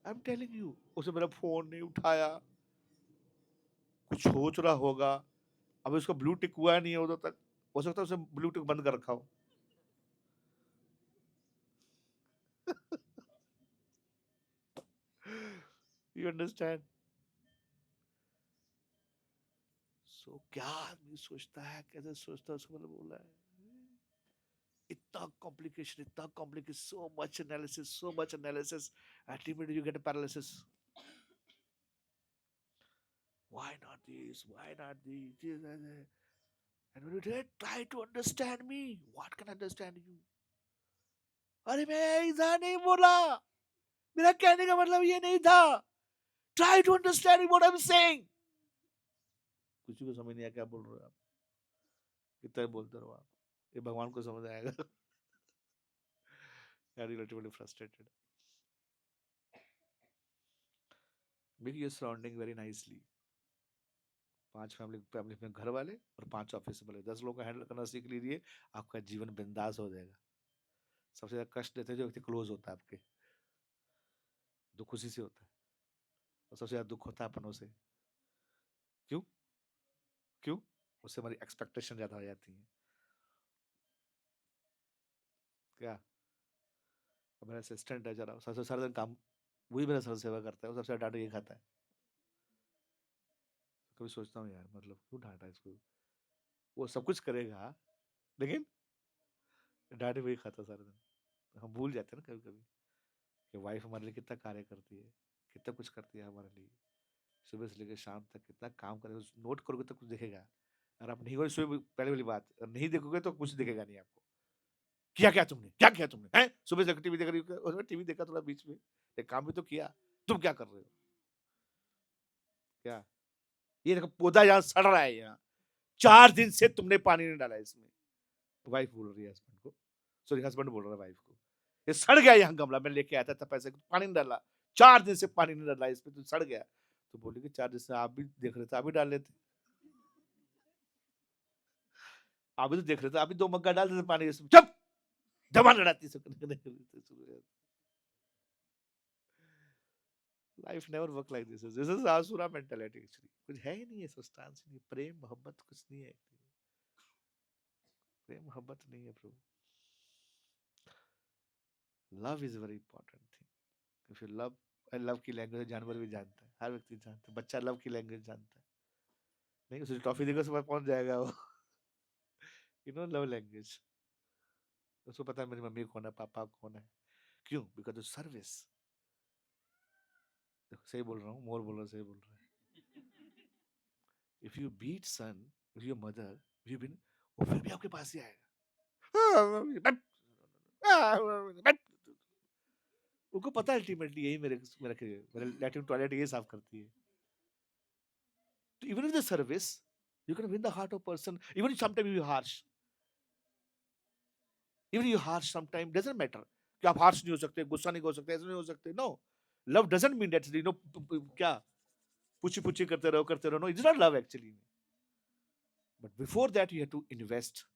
I am telling you, उसे मेरा फोन नहीं उठाया, कुछ सोच रहा होगा। अब उसका ब्लू टिक हुआ नहीं है उधर तक, हो सकता है उसे ब्लू टिक बंद कर रखा हो। You understand? क्या आदमी सोचता है, कैसे सोचता है, उसको मैंने बोला है इतना complication, so much analysis, ultimately you get a paralysis. Why not this, why not this, and when you did, try to understand me. What can I understand you? अरे मैं ऐसा नहीं बोला, मेरा कहने का मतलब ये नहीं था. Try to understand what I'm saying. किसी को समझ नहीं आया क्या बोल रहे हो आप, कितना बोलते रहो आप, ये भगवान को समझ आएगा. Are you literally frustrated? Make your surrounding very nicely. 5 family में घर वाले और 5 ऑफिस वाले, 10 लोगों को हैंडल करना सीख लीजिए, आपका जीवन बिंदास हो जाएगा. सबसे ज्यादा कष्ट देते हैं जो व्यक्ति क्लोज होता है आपके, दुख उसी से होता है, और सबसे ज्यादा दुख होता है अपनों से. क्यों? क्यों? उससे हमारी एक्सपेक्टेशन ज्यादा हो जाती है. क्या? अब मेरा असिस्टेंट है जरा, सबसे सारा दिन काम वही मेरा सर सेवा करता है, वो सबसे ज्यादा डांट ये खाता है. कभी सोचता हूँ यार, मतलब क्यों डांटा इसको, वो सब कुछ करेगा लेकिन डांट वही खाता सारा दिन. हम भूल जाते हैं ना कभी कभी कि वाइफ हमारे लिए कितना कार्य करती है, कितना कुछ करती है हमारे लिए, सुबह से लेकर शाम तक कितना काम करेगा. नोट करोगे तो कुछ दिखेगा, और आप नहीं करोगे, सुबह पहले वाली बात, और नहीं देखोगे तो कुछ दिखेगा नहीं आपको. किया क्या तुमने, क्या किया तुमने, हैं? सुबह से टीवी देख रही हो, उसमें टीवी देखा थोड़ा बीच में, एक काम भी तो किया. तुम क्या कर रहे हो? क्या? ये देखो पौधा यहाँ सड़ रहा है, यहाँ 4 दिन से तुमने पानी नहीं डाला इसमें. वाइफ बोल रही है हस्बैंड को, सॉरी हस्बैंड बोल रहा है वाइफ को, ये सड़ गया यहाँ गमला, मैं लेके आया था पैसे, पानी नहीं डाला, 4 दिन से पानी नहीं डाला इसमें, तो सड़ गया. तो बोली कि 4 दिन से आप भी देख रहे थे, आप भी डाल लेते, आप भी तो देख रहे थे, आप भी 2 मग्गा डाल देते पानी इसमें. चुप, जबान लड़ाती है. Life never work like this is asura mentality actually. कुछ है ही नहीं है, सब्सटेंस नहीं, प्रेम मोहब्बत कुछ नहीं है, प्रेम मोहब्बत नहीं है bro. Love is very important thing. If you love, love की लैंग्वेज जानवर भी जानता है, हर व्यक्ति जानता है, बच्चा लव की लैंग्वेज जानता है. नहीं उसे टॉफी देकर सुबह पहुंच जाएगा वो. यू नो लव लैंग्वेज, उसको पता है मेरी मम्मी कौन है, पापा कौन है. क्यों? Because of service. देखो सही बोल रहा हूँ, मोर बोल रहा, सही बोल रहा है. If you beat son, if your mother, you been, वो फिर भी आपके पास ही आएगा. उनको पता है अल्टीमेटली यही मेरे मेरा मेरे लैट्रिन टॉयलेट ये साफ करती है. तो even with the service you can win the heart of person. Even sometime you harsh, even you harsh sometime doesn't matter कि आप हार्श नहीं हो सकते, गुस्सा नहीं हो सकते, ऐसे नहीं हो सकते. No, love doesn't mean that you know क्या पुची पुची करते रहो. No, it's not love actually. But before that you have to invest,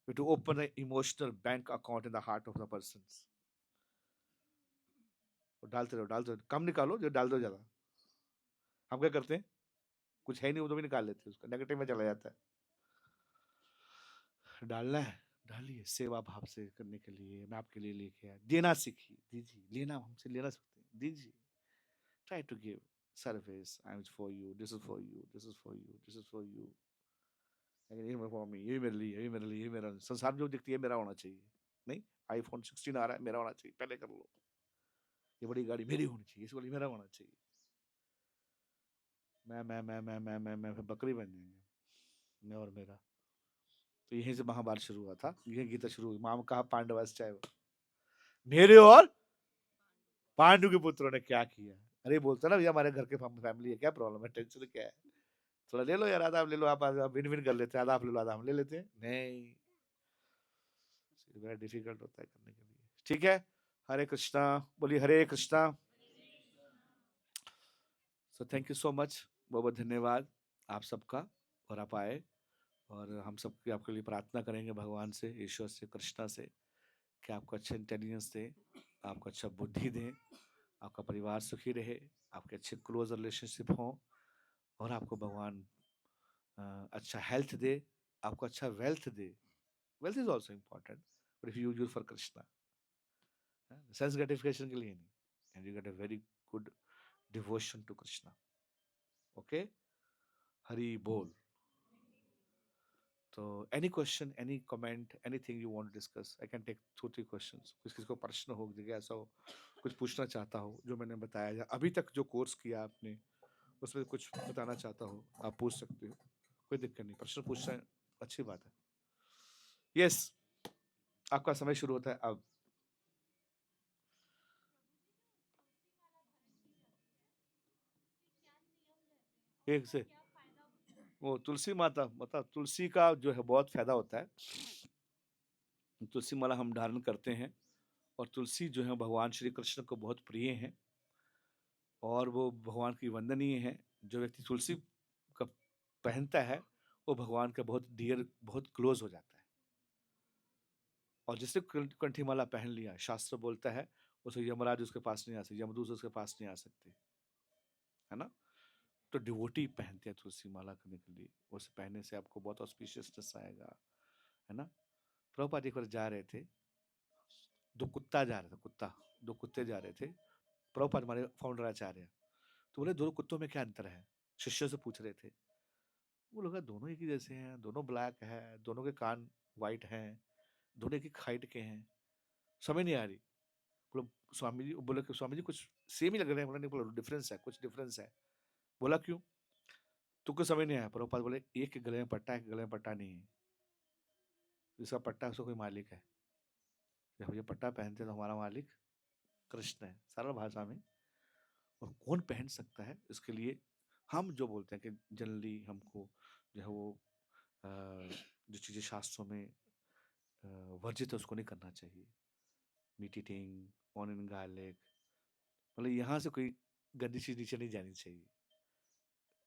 you have to open an emotional bank account in the heart of the persons. डालते रहो, कम निकालो, जो डाल दो ज्यादा. हम क्या करते हैं, कुछ है नहीं वो तो भी निकाल लेते हैं, उसका नेगेटिव में चला जाता है. डालना है डालिए, सेवा भाव से करने के लिए मैं आपके लिए लेके आया. देना सीखिए, दीजिए. लेना हमसे लेना सकते हैं, दीजिए. Try to give service. I am for you, this is for you, this is for you, this is for you. लेकिन फॉर मी, ये मेरे लिए, ये मेरे लिए, ये मेरा. संसार जो दिखती है मेरा होना चाहिए. नहीं, आईफोन 16 आ रहा है, मेरा होना चाहिए, पहले कर लो. ये बड़ी गाड़ी मेरी होनी चाहिए, इस वाली मेरा होना चाहिए. मैं फिर बकरी बन जाएंगे, मैं और मेरा. तो यहीं से महाभारत शुरू हुआ था, यही गीता शुरू हुई. माम कहा पांडवाश्चाय, मेरे और पांडु के पुत्रों ने क्या किया. अरे बोलता ना भैया हमारे घर के फैमिली है, क्या प्रॉब्लम है, टेंशन क्या है, थोड़ा ले लो यार, आधा आप ले लो, आप विन विन कर लेते हैं, आधा आप ले लो, आधा हम ले लेते हैं. नहीं, बड़ा डिफिकल्ट होता है करने के लिए. ठीक है, हरे कृष्णा. बोलिए Hare Krishna. So thank you so much, बहुत बहुत धन्यवाद आप सबका. और आप आए, और हम सब आपके लिए प्रार्थना करेंगे भगवान से, ईश्वर से, कृष्णा से, कि आपको अच्छा इंटेलिजेंस दे, आपको अच्छा बुद्धि दे, आपका परिवार सुखी रहे, आपके अच्छे क्लोज रिलेशनशिप हों, और आपको भगवान अच्छा हेल्थ दे, आपको अच्छा वेल्थ दे. Wealth is also important, but if you use for Krishna, sense gratification के लिए नहीं, and you get a very good devotion to Krishna. Okay, Hari बोल। तो any question, any comment, anything you want to discuss, I can take 2-3 questions. कुछ किसी को प्रश्न हो, जिज्ञासा हो, कुछ पूछना चाहता हो जो मैंने बताया, या अभी तक जो कोर्स किया आपने उसमें कुछ बताना चाहता हो, आप पूछ सकते हो, कोई दिक्कत नहीं, प्रश्न पूछना अच्छी बात है। यस, आपका समय शुरू होता है अब। एक से वो तुलसी माता, मतलब तुलसी का जो है बहुत फायदा होता है। तुलसी माला हम धारण करते हैं, और तुलसी जो है भगवान श्री कृष्ण को बहुत प्रिय है, और वो भगवान की वंदनीय है। जो व्यक्ति तुलसी का पहनता है वो भगवान का बहुत डियर, बहुत क्लोज हो जाता है। और जिसने कंठी माला पहन लिया, शास्त्र बोलता है उसे यमराज उसके पास नहीं आ सकते, यमदूत उसके पास नहीं आ सकते, है ना। तो डिवोटी पहनते हैं तुलसी माला करने के लिए, उसे पहनने से आपको बहुत ऑस्पिशियसनेस आएगा, है ना। प्रभुपाद एक बार जा रहे थे, दो कुत्ता जा रहा था, कुत्ता, दो कुत्ते जा रहे थे, प्रभुपाद हमारे फाउंडर आचार्य, तो बोले दोनों कुत्तों में क्या अंतर है, शिष्य से पूछ रहे थे। वो लगा दोनों एक ही जैसे हैं, दोनों ब्लैक है, दोनों के कान वाइट हैं, दोनों एक ही हाइट के हैं, समझ नहीं आ रही। बोलो स्वामी जी, बोले कि स्वामी जी कुछ सेम ही लग रहे हैं। बोला नहीं, बोला डिफरेंस है, कुछ डिफरेंस है। बोला क्यों? तुमको समझ नहीं आया? प्रभुपाद बोले एक के गले में पट्टा है, एक के गले में पट्टा नहीं है। जिसका पट्टा है उसका कोई मालिक है, जब ये पट्टा पहनते हैं तो हमारा मालिक कृष्ण है, सरल भाषा में। और कौन पहन सकता है, इसके लिए हम जो बोलते हैं कि जनरली हमको जो है वो जो चीज़ें शास्त्रों में वर्जित है उसको नहीं करना चाहिए। Meat eating, on in garlic, मतलब यहाँ से कोई गंदी चीज नीचे नहीं जानी चाहिए।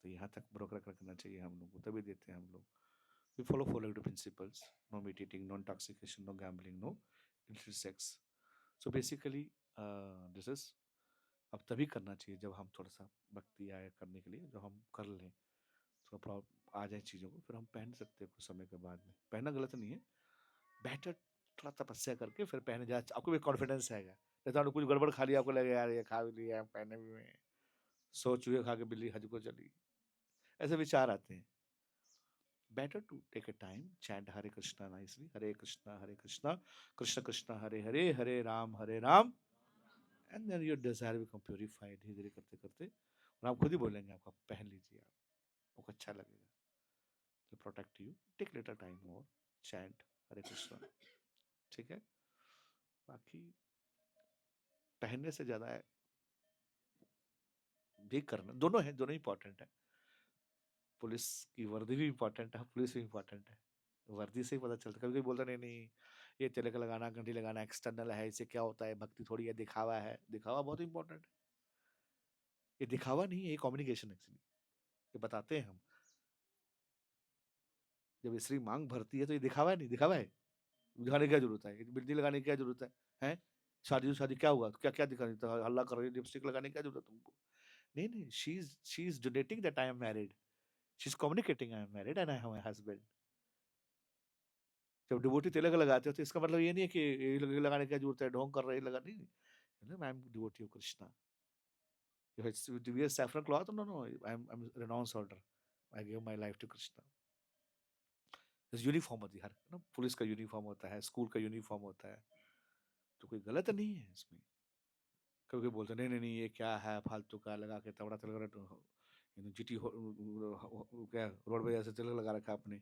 तो यहाँ तक ब्रोकर रखना चाहिए हम लोग को, तभी देते हैं हम लोग। We follow follow the principles, no meat eating, no intoxication, no gambling, no illicit sex. So basically this is, अब तभी करना चाहिए जब हम थोड़ा सा भक्ति आए करने के लिए, जो हम कर लें, थोड़ा प्रॉब्लम आ जाए चीज़ों को, फिर हम पहन सकते हैं कुछ समय के बाद में। पहनना गलत नहीं है, बेटर थोड़ा तपस्या करके फिर पहने जा, आपको भी कॉन्फिडेंस आएगा। जैसे आपने कुछ गड़बड़ खा लिया, आपको लगे यार ये खा भी लिया, पहने भी में, सौ चूहे खा के बिल्ली हज को चली, ऐसे विचार आते हैं। Better to take a time, chant Hare Krishna nicely, Hare Krishna Krishna Krishna Hare Hare, Hare Ram, and then your desire become purified. धीरे धीरे करते करते, और आप खुद ही बोलेंगे, आपका पहन लीजिए, आपको अच्छा लगेगा। to protect you, take little time more, chant हरे कृष्णा, ठीक है। बाकी पहनने से ज्यादा है भी करना, दोनों है, दोनों इंपॉर्टेंट है। पुलिस की वर्दी भी इंपॉर्टेंट है, पुलिस भी इंपॉर्टेंट है। वर्दी से ही पता चलता, कभी कभी बोलता नहीं नहीं ये तिलक लगाना, घंटी लगाना एक्सटर्नल है, इससे क्या होता है, भक्ति थोड़ी है, दिखावा है। दिखावा बहुत इंपॉर्टेंट है, ये दिखावा नहीं है, ये कम्युनिकेशन एक्चुअली, ये बताते हैं हम। जब स्त्री मांग भरती है तो ये दिखावा नहीं, दिखावा है। दिखाने की क्या जरूरत है, बिल्ली लगाने की क्या जरूरत है, हैं? शादी तो शादी क्या हुआ, क्या क्या दिखाने, तो हल्ला कर रही है, लिपस्टिक लगाने की क्या जरूरत है तुमको? नहीं नहीं, she is donating that I am married, she is communicating I am married and I have a husband. जब डिवोटी तिलक लगाते हो तो इसका मतलब ये नहीं है कि ये लगाने की क्या जरूरत है, ढोंग कर रहे हैं, लगा नहीं। I am devotee of Krishna. If it's to wear saffron cloth, no, no, I'm renounce order. I give my life to Krishna. Uniform होती है हर ना, पुलिस का यूनिफॉर्म होता है, स्कूल का यूनिफॉर्म होता है, तो कोई गलत नहीं है इसमें। कभी कभी बोलते नहीं नहीं नहीं ये क्या है फालतू का लगा के, तबड़ा तिलक जीटी क्या रोड पे जैसे तिलक लगा रखा आपने,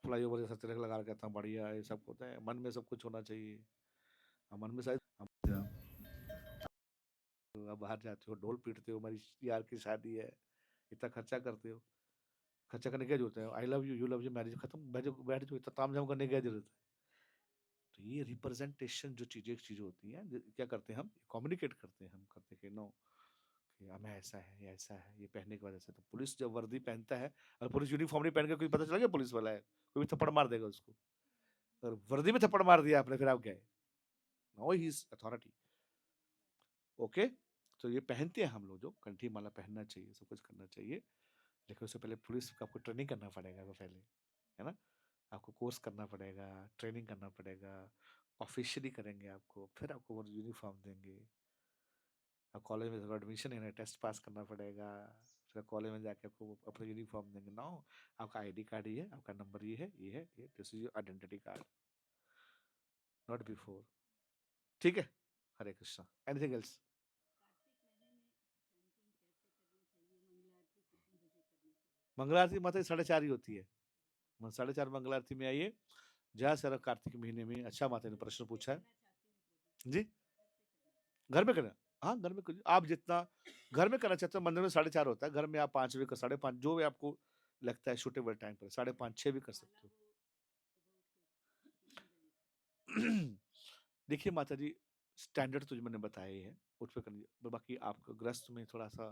फ्लाई ओवर जैसा तिलक लगा रखा, इतना बढ़िया है, सब होता है, मन में सब कुछ होना चाहिए। मन में शायद आप बाहर जाते हो, ढोल पीटते हो, हमारी यार की शादी है, इतना खर्चा करते हो, खर्चा करने की क्या जरूरत है, आई love you, you love you, marriage खत्म, बैठ जाओ, बैठ जाओ, इतना ताम झाम करने की क्या जरूरत है। तो ये रिप्रेजेंटेशन जो चीजें होती हैं, क्या करते हैं हम, कम्युनिकेट करते हैं, हम करते हैं कि नो, कि हमें ऐसा है, ये ऐसा है, ये पहनने की वजह से। तो पुलिस जब वर्दी पहनता है, और पुलिस यूनिफॉर्म नहीं पहन के, कोई पता चला गया पुलिस वाला है, कोई भी थप्पड़ मार देगा उसको। और वर्दी में थप्पड़ मार दिया आपने, फिर आप गए, no he is authority. Okay, तो ये पहनते हैं हम लोग, जो कंठी माला पहनना चाहिए, सब कुछ करना चाहिए, लेकिन उससे पहले पुलिस का आपको ट्रेनिंग करना पड़ेगा, वो पहले, है ना। आपको कोर्स करना पड़ेगा, ट्रेनिंग करना पड़ेगा, ऑफिशियली करेंगे आपको, फिर आपको वो यूनिफॉर्म देंगे। अब कॉलेज में एडमिशन है, टेस्ट पास करना पड़ेगा, फिर कॉलेज में जाके आपको अपना यूनिफॉर्म देंगे, नो आपका आईडी कार्ड ये है, आपका नंबर ये है, ये है, ये this is your identity card, not before. ठीक है। हरे कृष्णा। Anything else? मंगला आरती माता 4:30 ही होती है। 4:30 मंगला आरती में आइए। जय सर कार्तिक महीने में। अच्छा माता ने प्रश्न पूछा है जी। घर में करना, हाँ घर में करिए। आप जितना घर में करना चाहते हो, मंदिर में 4:30 होता है, घर में आप 5 बजे का 5:30 जो भी आपको लगता है सुटेबल टाइम पर 5:30 6 भी कर सकते हो। देखिए माता जी, स्टैंडर्ड तो जो मैंने बताया ही है, उस पे करिए। बाकी आपको ग्रस्त में थोड़ा सा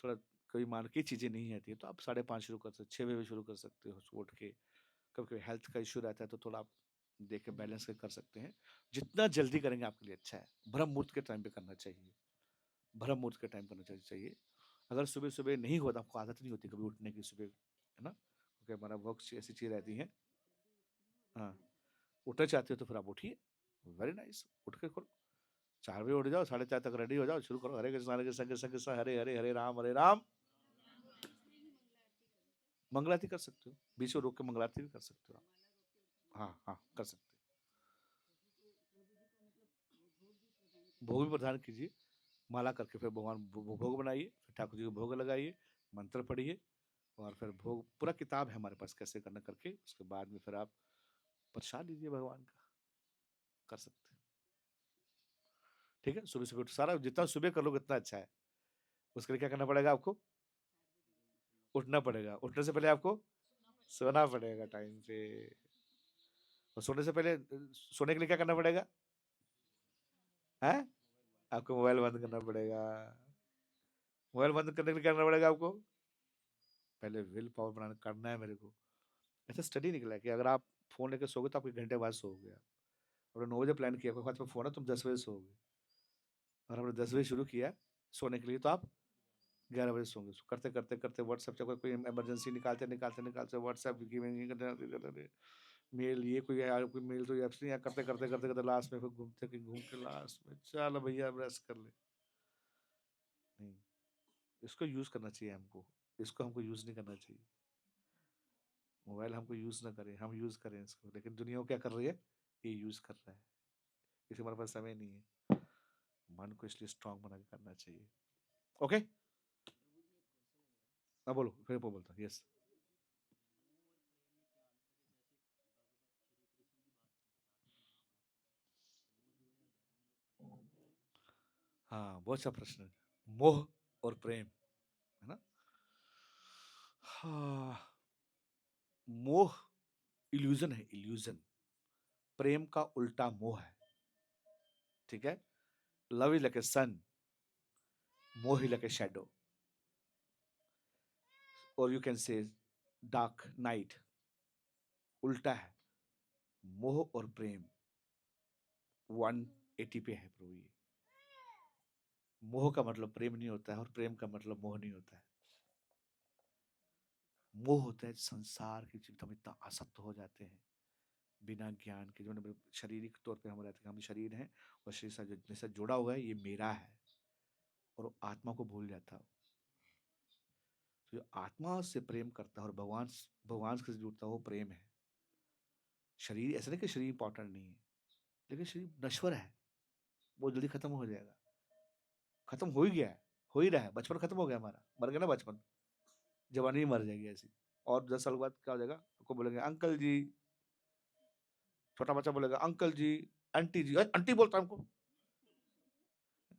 थोड़ा कोई मान की चीजें नहीं आती है तो आप 5:30 शुरू कर सकते, 6 बजे शुरू कर सकते हो उठ के। कभी कभी हेल्थ का इशू रहता है तो थोड़ा आप देख के बैलेंस कर सकते हैं। जितना जल्दी करेंगे आपके लिए अच्छा है। ब्रह्म मुहूर्त के टाइम पे करना चाहिए, ब्रह्म मुहूर्त के टाइम करना चाहिए। अगर सुबह सुबह नहीं हुआ तो आपको आदत नहीं होती कभी उठने की सुबह, है ना, क्योंकि हमारा वर्क ऐसी चीज रहती है। हाँ, उठना चाहते हो तो फिर आप उठिए, वेरी नाइस, उठ के करो। 4 बजे उठ जाओ, 4:30 तक रेडी हो जाओ, शुरू करो। हरे कृष्ण कृष्ण कृष्ण हरे हरे, हरे राम हरे राम। मंगलारती कर सकते हो, बीच में रोक के मंगलारती भी कर सकते हो आप। हाँ हाँ कर सकते हो। भोग भी प्रदान कीजिए, माला करके फिर भगवान भोग बनाइए, फिर ठाकुर जी को भोग लगाइए, मंत्र पढ़िए, और फिर भोग पूरा किताब है हमारे पास कैसे करना करके, उसके बाद में फिर आप प्रसाद लीजिए भगवान का, कर सकते हैं। ठीक है, सुबह सुबह सारा जितना सुबह कर लोगे उतना अच्छा है। उसके लिए क्या करना पड़ेगा आपको? उठना पड़ेगा, उठने से पहले आपको सोना पड़ेगा टाइम पे, और सोने से पहले सोने के लिए क्या करना पड़ेगा? है, आपको मोबाइल बंद करना पड़ेगा। मोबाइल बंद करने के लिए क्या करना पड़ेगा आपको? पहले विल पावर बनाना करना है मेरे को। ऐसा स्टडी निकला है कि अगर आप फोन लेकर सोगे तो आप 1 घंटे बाद सोओगे। आपने 9 बजे प्लान किया, आपके पास में फोन है, तुम 10 बजे सोओगे। और हमने 10 बजे शुरू किया सोने के लिए, तो आप 11 बजे सोंगे। करते करते करते व्हाट्सएप चेक, कोई इमरजेंसी निकालते निकालते निकालते व्हाट्सएप की मेल, ये कोई यार कोई मेल तो ऐप्स नहीं है, करते करते करते करते लास्ट में फिर घूमते कि घूम के लास्ट में चलो भैया रेस्ट कर ले। नहीं, इसको यूज करना चाहिए हमको, इसको हमको यूज नहीं करना चाहिए। मोबाइल हमको यूज ना करें, हम यूज करें इसको, लेकिन दुनिया क्या कर रही है? ये यूज कर रहा है। इसे हमारे पास समय नहीं है। मन को इसलिए स्ट्रांग बना के करना चाहिए। ओके, अब बोलो, फिर बोलता यस। हाँ, बहुत अच्छा प्रश्न है। मोह और प्रेम, है ना? हाँ, मोह इल्यूजन है, इल्यूजन। प्रेम का उल्टा मोह है। ठीक है, लव इज लाइक ए सन, मोह इज लाइक ए शैडो, और यू कैन से डार्क नाइट। उल्टा है। मोह और प्रेम 180 पे है प्रो। ये मोह का मतलब प्रेम नहीं होता है, और प्रेम का मतलब मोह नहीं होता है। मोह होता है संसार की चीज, हम इतना आसक्त हो जाते हैं बिना ज्ञान के, जो शारीरिक तौर पे हम रहते हैं, हम शरीर हैं और शरीर से जो जैसा जुड़ा हुआ है, ये मेरा है, और वो आत्मा को भूल जाता है। तो जो आत्मा से प्रेम करता है और भगवान भगवान से जुड़ता है, वो प्रेम है। शरीर ऐसा नहीं कि शरीर इंपॉर्टेंट नहीं है, लेकिन शरीर नश्वर है, बहुत जल्दी खत्म हो जाएगा। खत्म हो ही गया है, हो ही रहा है। बचपन खत्म हो गया हमारा, मर गया ना बचपन, जवानी ही मर जाएगी ऐसी। और 10 साल बाद क्या हो जाएगा? आपको बोलेंगे अंकल जी, छोटा बच्चा बोलेगा अंकल जी, आंटी जी, आंटी बोलता है हमको।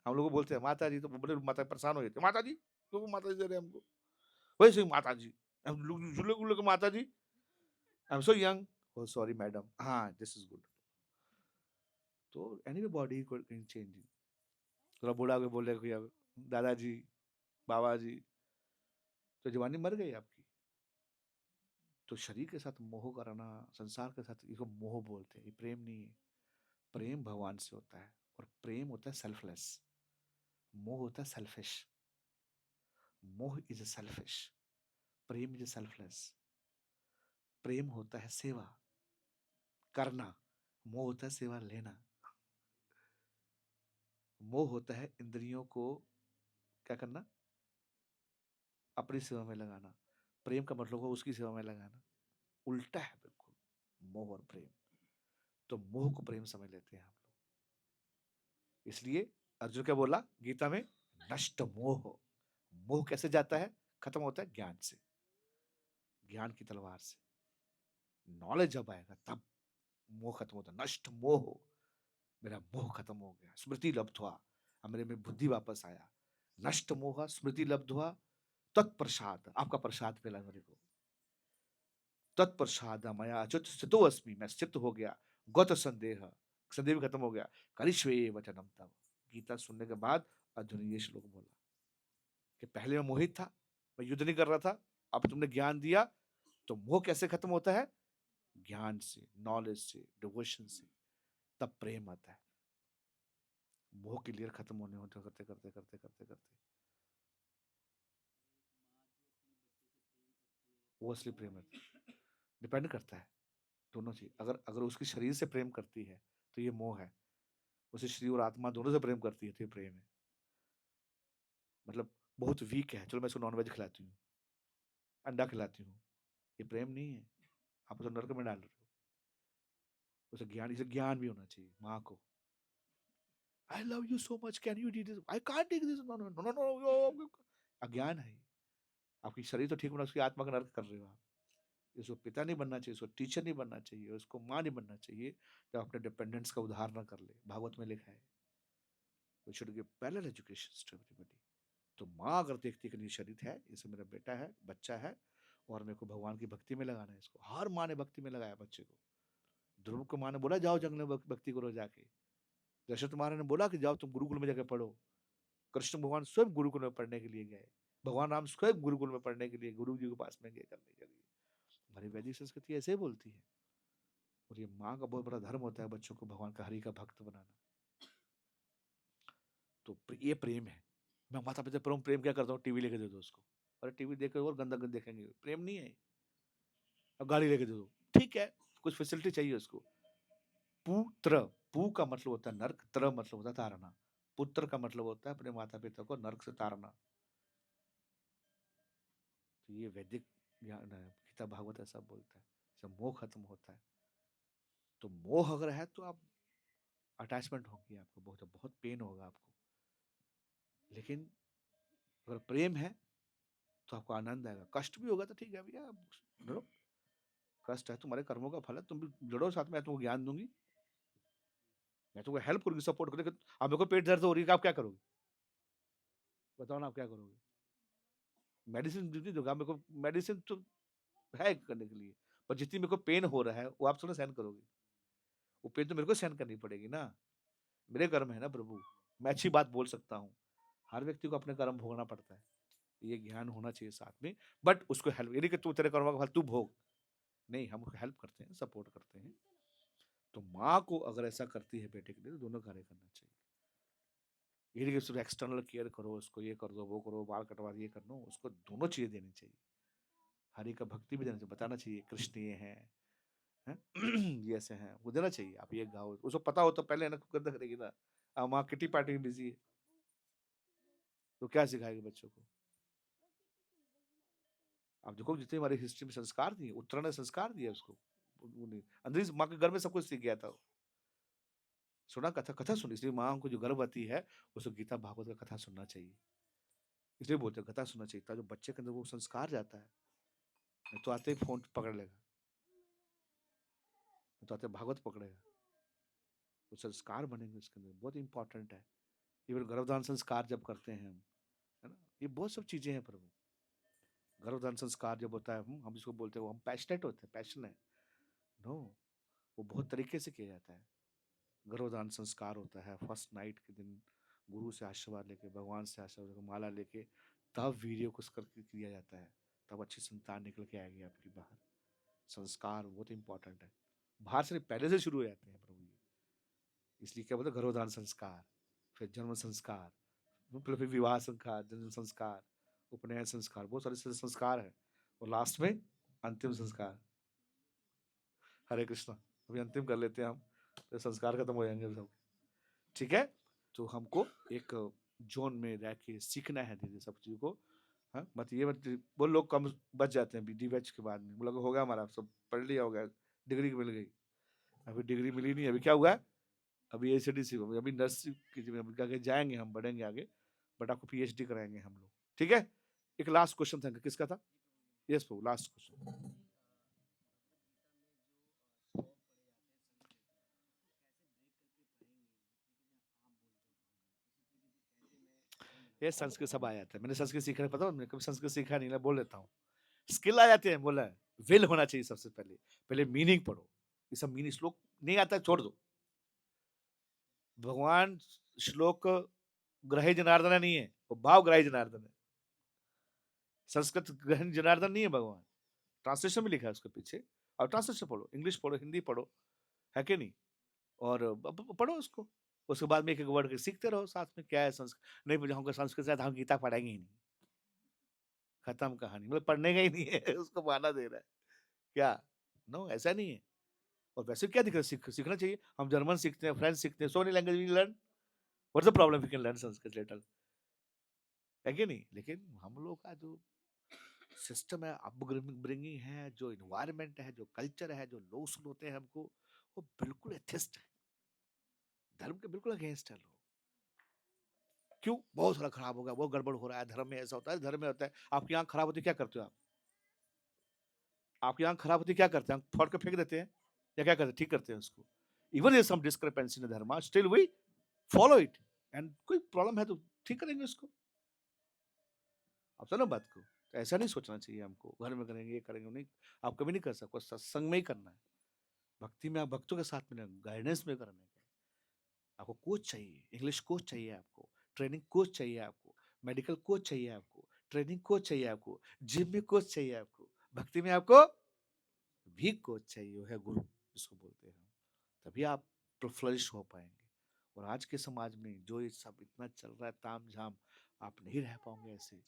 हम लोग को बोलते हैं माता जी, तो बड़े माता परेशान हो जाते, माता जी क्यों माता जी दे रहे हैं हमको? वैसे ही माता जी, हम लोग माता जी, I am so young, oh sorry madam, हाँ दिस इज गुड। तो एनीवे बॉडी को चेंजिंग। थोड़ा बूढ़ा होकर बोल रहे अब दादाजी, बाबा जी, तो जवानी मर गई आपकी। तो शरीर के साथ मोह करना, संसार के साथ, इसको मोह बोलते हैं, ये प्रेम नहीं है। प्रेम भगवान से होता है, और प्रेम होता है सेल्फलेस। मोह होता है सेल्फिश। मोह इज ए सेल्फिश, प्रेम इज ए सेल्फलेस। प्रेम होता है सेवा करना, मोह होता है सेवा लेना। मोह होता है इंद्रियों को क्या करना? अपनी सेवा में लगाना। प्रेम का मतलब हो उसकी सेवा में लगाना, उल्टा है बिल्कुल मोह और प्रेम। तो मोह को प्रेम समझ लेते हैं हम लोग। इसलिए अर्जुन क्या बोला गीता में, नष्ट मोह। मोह कैसे जाता है, खत्म होता है ज्ञान से, ज्ञान की तलवार से। नॉलेज जब आएगा तब मोह खत्म होता है। नष्ट मोह, मेरा मोह खत्म हो गया, स्मृति लब्ध्वा, अब मेरे में बुद्धि वापस आया। नष्ट मोह स्मृति लब्ध्वा तत्प्रसाद, आपका प्रसाद मिला मेरे को। तत्प्रसाद मया अच्युत स्थितो अस्मि, मैं स्थित हो गया। गत संदेह, संदेह भी खत्म हो गया। करिष्ये वचनम तव। गीता सुनने के बाद अर्जुन ने ये श्लोक बोला कि पहले मैं मोहित था, मैं युद्ध नहीं कर रहा था, अब तुमने ज्ञान दिया। तो मोह कैसे खत्म होता है, ज्ञान से, नॉलेज से, डिवोशन से, तब प्रेम आता है। मोह की लेयर खत्म होने होते करते करते करते करते करते वो असली प्रेम है। डिपेंड करता है दोनों चीज। अगर अगर उसकी शरीर से प्रेम करती है तो ये मोह है, उसे शरीर और आत्मा दोनों से प्रेम करती है तो ये प्रेम है। मतलब बहुत वीक है, चलो मैं इसको नॉनवेज खिलाती हूँ, अंडा खिलाती हूँ, ये प्रेम नहीं है, आप उसे नरक में डाल रहे हो। उसे ज्ञान, इसे ज्ञान भी होना चाहिए माँ को। I love you so much, can you do this, I can't take this, no no no no no. अज्ञान है। आपकी शरीर तो ठीक बना, उसकी आत्मा का नरक कर रहे हो आप। इसको पिता नहीं बनना चाहिए, इसको टीचर नहीं बनना चाहिए, उसको माँ नहीं बनना चाहिए जब अपने डिपेंडेंट्स का उद्धार ना कर ले। भागवत में लिखा है, we should give parallel education to everybody. तो माँ अगर देखती है कि नहीं शरीर है, इसे मेरा बेटा है, बच्चा है, और मेरे को भगवान की भक्ति में लगाना है इसको। हर माँ ने भक्ति में लगाया बच्चे को। ध्रुव को माँ ने बोला जाओ जंगल में भक्ति करो जाके। दशरथ महाराज ने बोला कि जाओ तुम गुरुकुल में जाकर पढ़ो। कृष्ण भगवान स्वयं गुरुकुल में पढ़ने के लिए गए। भगवान राम स्वयं गुरुकुल में पढ़ने के लिए गुरु जी के पास में गए करने के लिए। हमारी वैदिक संस्कृति ऐसे ही बोलती है। और ये माँ का बहुत बड़ा धर्म होता है बच्चों को भगवान का हरि का भक्त बनाना। तो ये प्रेम है। मैं माता पिता प्रेम प्रेम क्या करता हूँ, टीवी लेके दे दो उसको। अरे टीवी देख और गंदा गंदा देखेंगे, प्रेम नहीं है। अब गाड़ी लेके दे दो, ठीक है, कुछ फैसिलिटी चाहिए उसको। पुत्र, पू का मतलब होता है नरक, त्र मतलब होता है तारना। पुत्र का मतलब होता है अपने माता पिता को नरक से तारना। तो ये वैदिक ज्ञान है, गीता भागवत ऐसा बोलता है। जब मोह खत्म होता है, तो मोह अगर है तो आप अटैचमेंट होगी आपको, बहुत बहुत पेन होगा आपको। लेकिन अगर प्रेम है तो आपको आनंद आएगा। कष्ट भी होगा तो ठीक है भैया, लड़ो। कष्ट है, तुम्हारे कर्मों का फल है, तुम भी लड़ो साथ में, मैं तुमको ज्ञान दूंगी, मैं तुमको हेल्प करूंगी, सपोर्ट करूंगी। अब मेरे को पेट दर्द हो रही है, आप क्या करोगे, बताओ ना, आप क्या करोगे। मेडिसिन नहीं दूंगा मेरे को, मेडिसिन तो है करने के लिए, पर जितनी मेरे को पेन हो रहा है वो आप थोड़ा सहन करोगे। वो पेन तो मेरे को सहन करनी पड़ेगी ना, मेरे कर्म है ना प्रभु। मैं अच्छी बात बोल सकता हूँ, हर व्यक्ति को अपने कर्म भोगना पड़ता है, ये ज्ञान होना चाहिए साथ में। बट उसको हेल्प, यदि कि तू तेरे कर्मों का फल तू भोग, नहीं, हम उसको हेल्प करते हैं, सपोर्ट करते हैं। तो माँ को अगर ऐसा करती है बेटे के लिए तो दोनों कार्य करना चाहिए। ये नहीं कि सिर्फ एक्सटर्नल केयर करो, उसको ये कर दो, वो करो, बाल कटवा दिए कर दो, उसको दोनों चीजें देनी चाहिए। हरि का भक्ति भी देना चाहिए, बताना चाहिए कृष्ण ये है, हैं? ये ऐसे हैं, वो देना चाहिए। आप ये गाओ, उसको पता हो तो पहले ना गंदा करेगी ना। अब माँ किटी पार्टी में बिजी है तो क्या सिखाएगी बच्चों को। आप देखो जितने हमारी हिस्ट्री में संस्कार दिए, उत्तरा ने संस्कार दिया उसको। अंग्रेज माँ के घर में सब कुछ सीख गया था वो। सुना, कथा कथा सुनी, इसलिए माँ को जो गर्भवती है उसको गीता भागवत का कथा सुनना चाहिए। इसलिए बोलते हैं कथा सुनना चाहिए, ताकि बच्चे के अंदर वो संस्कार जाता है। नहीं तो आते ही फोन पकड़ लेगा, नहीं तो आते भागवत पकड़ेगा, वो संस्कार बनेंगे उसके अंदर, बहुत इंपॉर्टेंट है। इवन गर्भधान संस्कार जब करते हैं हम, है ना, ये बहुत सब चीजें हैं प्रभु। गर्भधान संस्कार जब होता है, हम जिसको बोलते हैं, वो हम पैशनेट होते हैं, पैशन है, नो, वो बहुत तरीके से किया जाता है। गर्भधान संस्कार होता है फर्स्ट नाइट के दिन, गुरु से आशीर्वाद लेके, भगवान से आशीर्वाद लेके, माला लेके, तब वीडियो को करके किया जाता है। तब अच्छी संतान निकल के आएगी आपकी बाहर। संस्कार बहुत इंपॉर्टेंट है, बाहर से पहले से शुरू हो जाते हैं प्रभु ये। इसलिए क्या बोलते हैं, गर्भधान संस्कार, फिर जन्म संस्कार, फिर विवाह संस्कार, जन्म संस्कार, उपनयन संस्कार, बहुत सारे संस्कार है। और लास्ट में अंतिम संस्कार। हरे कृष्णा, अभी अंतिम कर लेते हैं हम, तो संस्कार खत्म हो जाएंगे सब। ठीक है, तो हमको एक जोन में रह के सीखना है धीरे सब चीज़ों को। हाँ मत ये मत, वो लोग कम बच जाते हैं डी बैच के बाद में, वो लोग होगा हमारा सब पढ़ लिया होगा, डिग्री मिल गई। अभी डिग्री मिली नहीं, अभी क्या हुआ है, अभी एसीडीसी अभी नर्सिंग की अभी आगे जाएंगे, हम बढ़ेंगे आगे, बट आपको पीएचडी कराएंगे हम लोग, ठीक है। एक लास्ट क्वेश्चन था, किसका था? यस प्रभु, लास्ट क्वेश्चन। ये संस्कृत सब आ जाता है, मैंने संस्कृत सीखा है, पता है, मैंने कभी संस्कृत सीखा नहीं, मैं बोल लेता हूँ। स्किल आ जाते हैं, बोला है विल होना चाहिए सबसे पहले, पहले मीनिंग पढ़ो, ये सब मीनिंग श्लोक नहीं आता छोड़ दो। भगवान श्लोक ग्रही जनार्दन नहीं है, वो भाव ग्रही जनार्दन है। संस्कृत ग्रहण जनार्दन नहीं है भगवान, ट्रांसलेशन में लिखा है उसके पीछे, और ट्रांसलेशन पढ़ो, इंग्लिश पढ़ो, हिंदी पढ़ो, है कि नहीं, और पढ़ो उसको, उसके बाद में एक एक वर्ड सीखते रहो साथ में, क्या है संस्कृत नहीं, मुझे हमको संस्कृत से हम गीता पढ़ेंगे ही नहीं, खत्म कहानी, मतलब पढ़ने का ही नहीं है उसको बहाना दे रहा है क्या? नो, ऐसा नहीं है। और वैसे क्या दिख रहा है, सीखना चाहिए, हम जर्मन सीखते हैं, फ्रेंच सीखते हैं, so many language we learn, what's the problem, we can learn Sanskrit little, है कि नहीं? लेकिन हम लोग का जो सिस्टम है, अपब्रिंगिंग है, जो इन्वायरमेंट है, जो कल्चर है, जो लोग सुनते हैं हमको, वो बिल्कुल एथिस्ट है, धर्म के बिल्कुल अगेंस्ट है लोग। क्यों? बहुत सारा खराब हो गया, वो गड़बड़ हो रहा है, धर्म में ऐसा होता है, धर्म में होता है। आपकी आंख खराब होती है, क्या करते हो आप? आपकी आंख खराब होती है, क्या करते हैं? फोड़ के फेंक देते हैं, या क्या करते हैं? ठीक करते हैं उसको। इवन ये सम discrepancy in dharma, still we follow it, and कोई प्रॉब्लम है तो ठीक करेंगे उसको। आप सुनो बात को, तो ऐसा नहीं सोचना चाहिए हमको, घर में करेंगे, ये करेंगे नहीं, आप कभी नहीं कर सकते, सत्संग में ही करना है, भक्ति में, आप भक्तों के साथ में, गाइडेंस में करने का। आपको कोच चाहिए, इंग्लिश कोच चाहिए आपको, ट्रेनिंग कोच चाहिए आपको, मेडिकल कोच चाहिए आपको, ट्रेनिंग कोच चाहिए आपको, जिम में कोच चाहिए आपको, भक्ति में आपको भी कोच चाहिए, वो है गुरु जिसको बोलते हैं हम, तभी आप फ्लरिश हो पाएंगे। और आज के समाज में जो ये सब इतना चल रहा है ताम झाम, आप नहीं रह पाओगे ऐसे,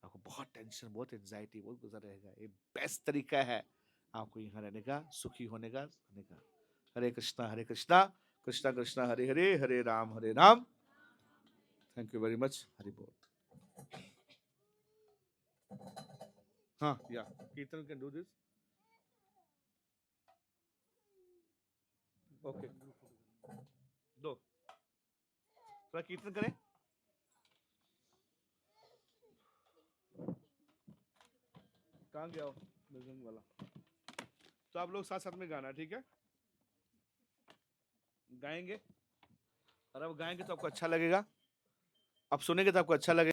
आपको बहुत टेंशन, बहुत एंजाइटी, बहुत गुजर रहेगा। ये बेस्ट तरीका है आपको यहाँ रहने का, सुखी होने का, रहने का। Hare Krishna Krishna Krishna Hare Hare, Hare Ram Hare Ram. Thank you very much, Hari बोल। हाँ या कीर्तन कैन डू दिस, ओके, दो थोड़ा कीर्तन करें, कहाँ गया हो मृदंग वाला? तो आप लोग साथ साथ में गाना, ठीक है, गाएंगे, और अब गाएंगे तो आपको अच्छा लगेगा, अब सुनेंगे तो आपको अच्छा लगेगा।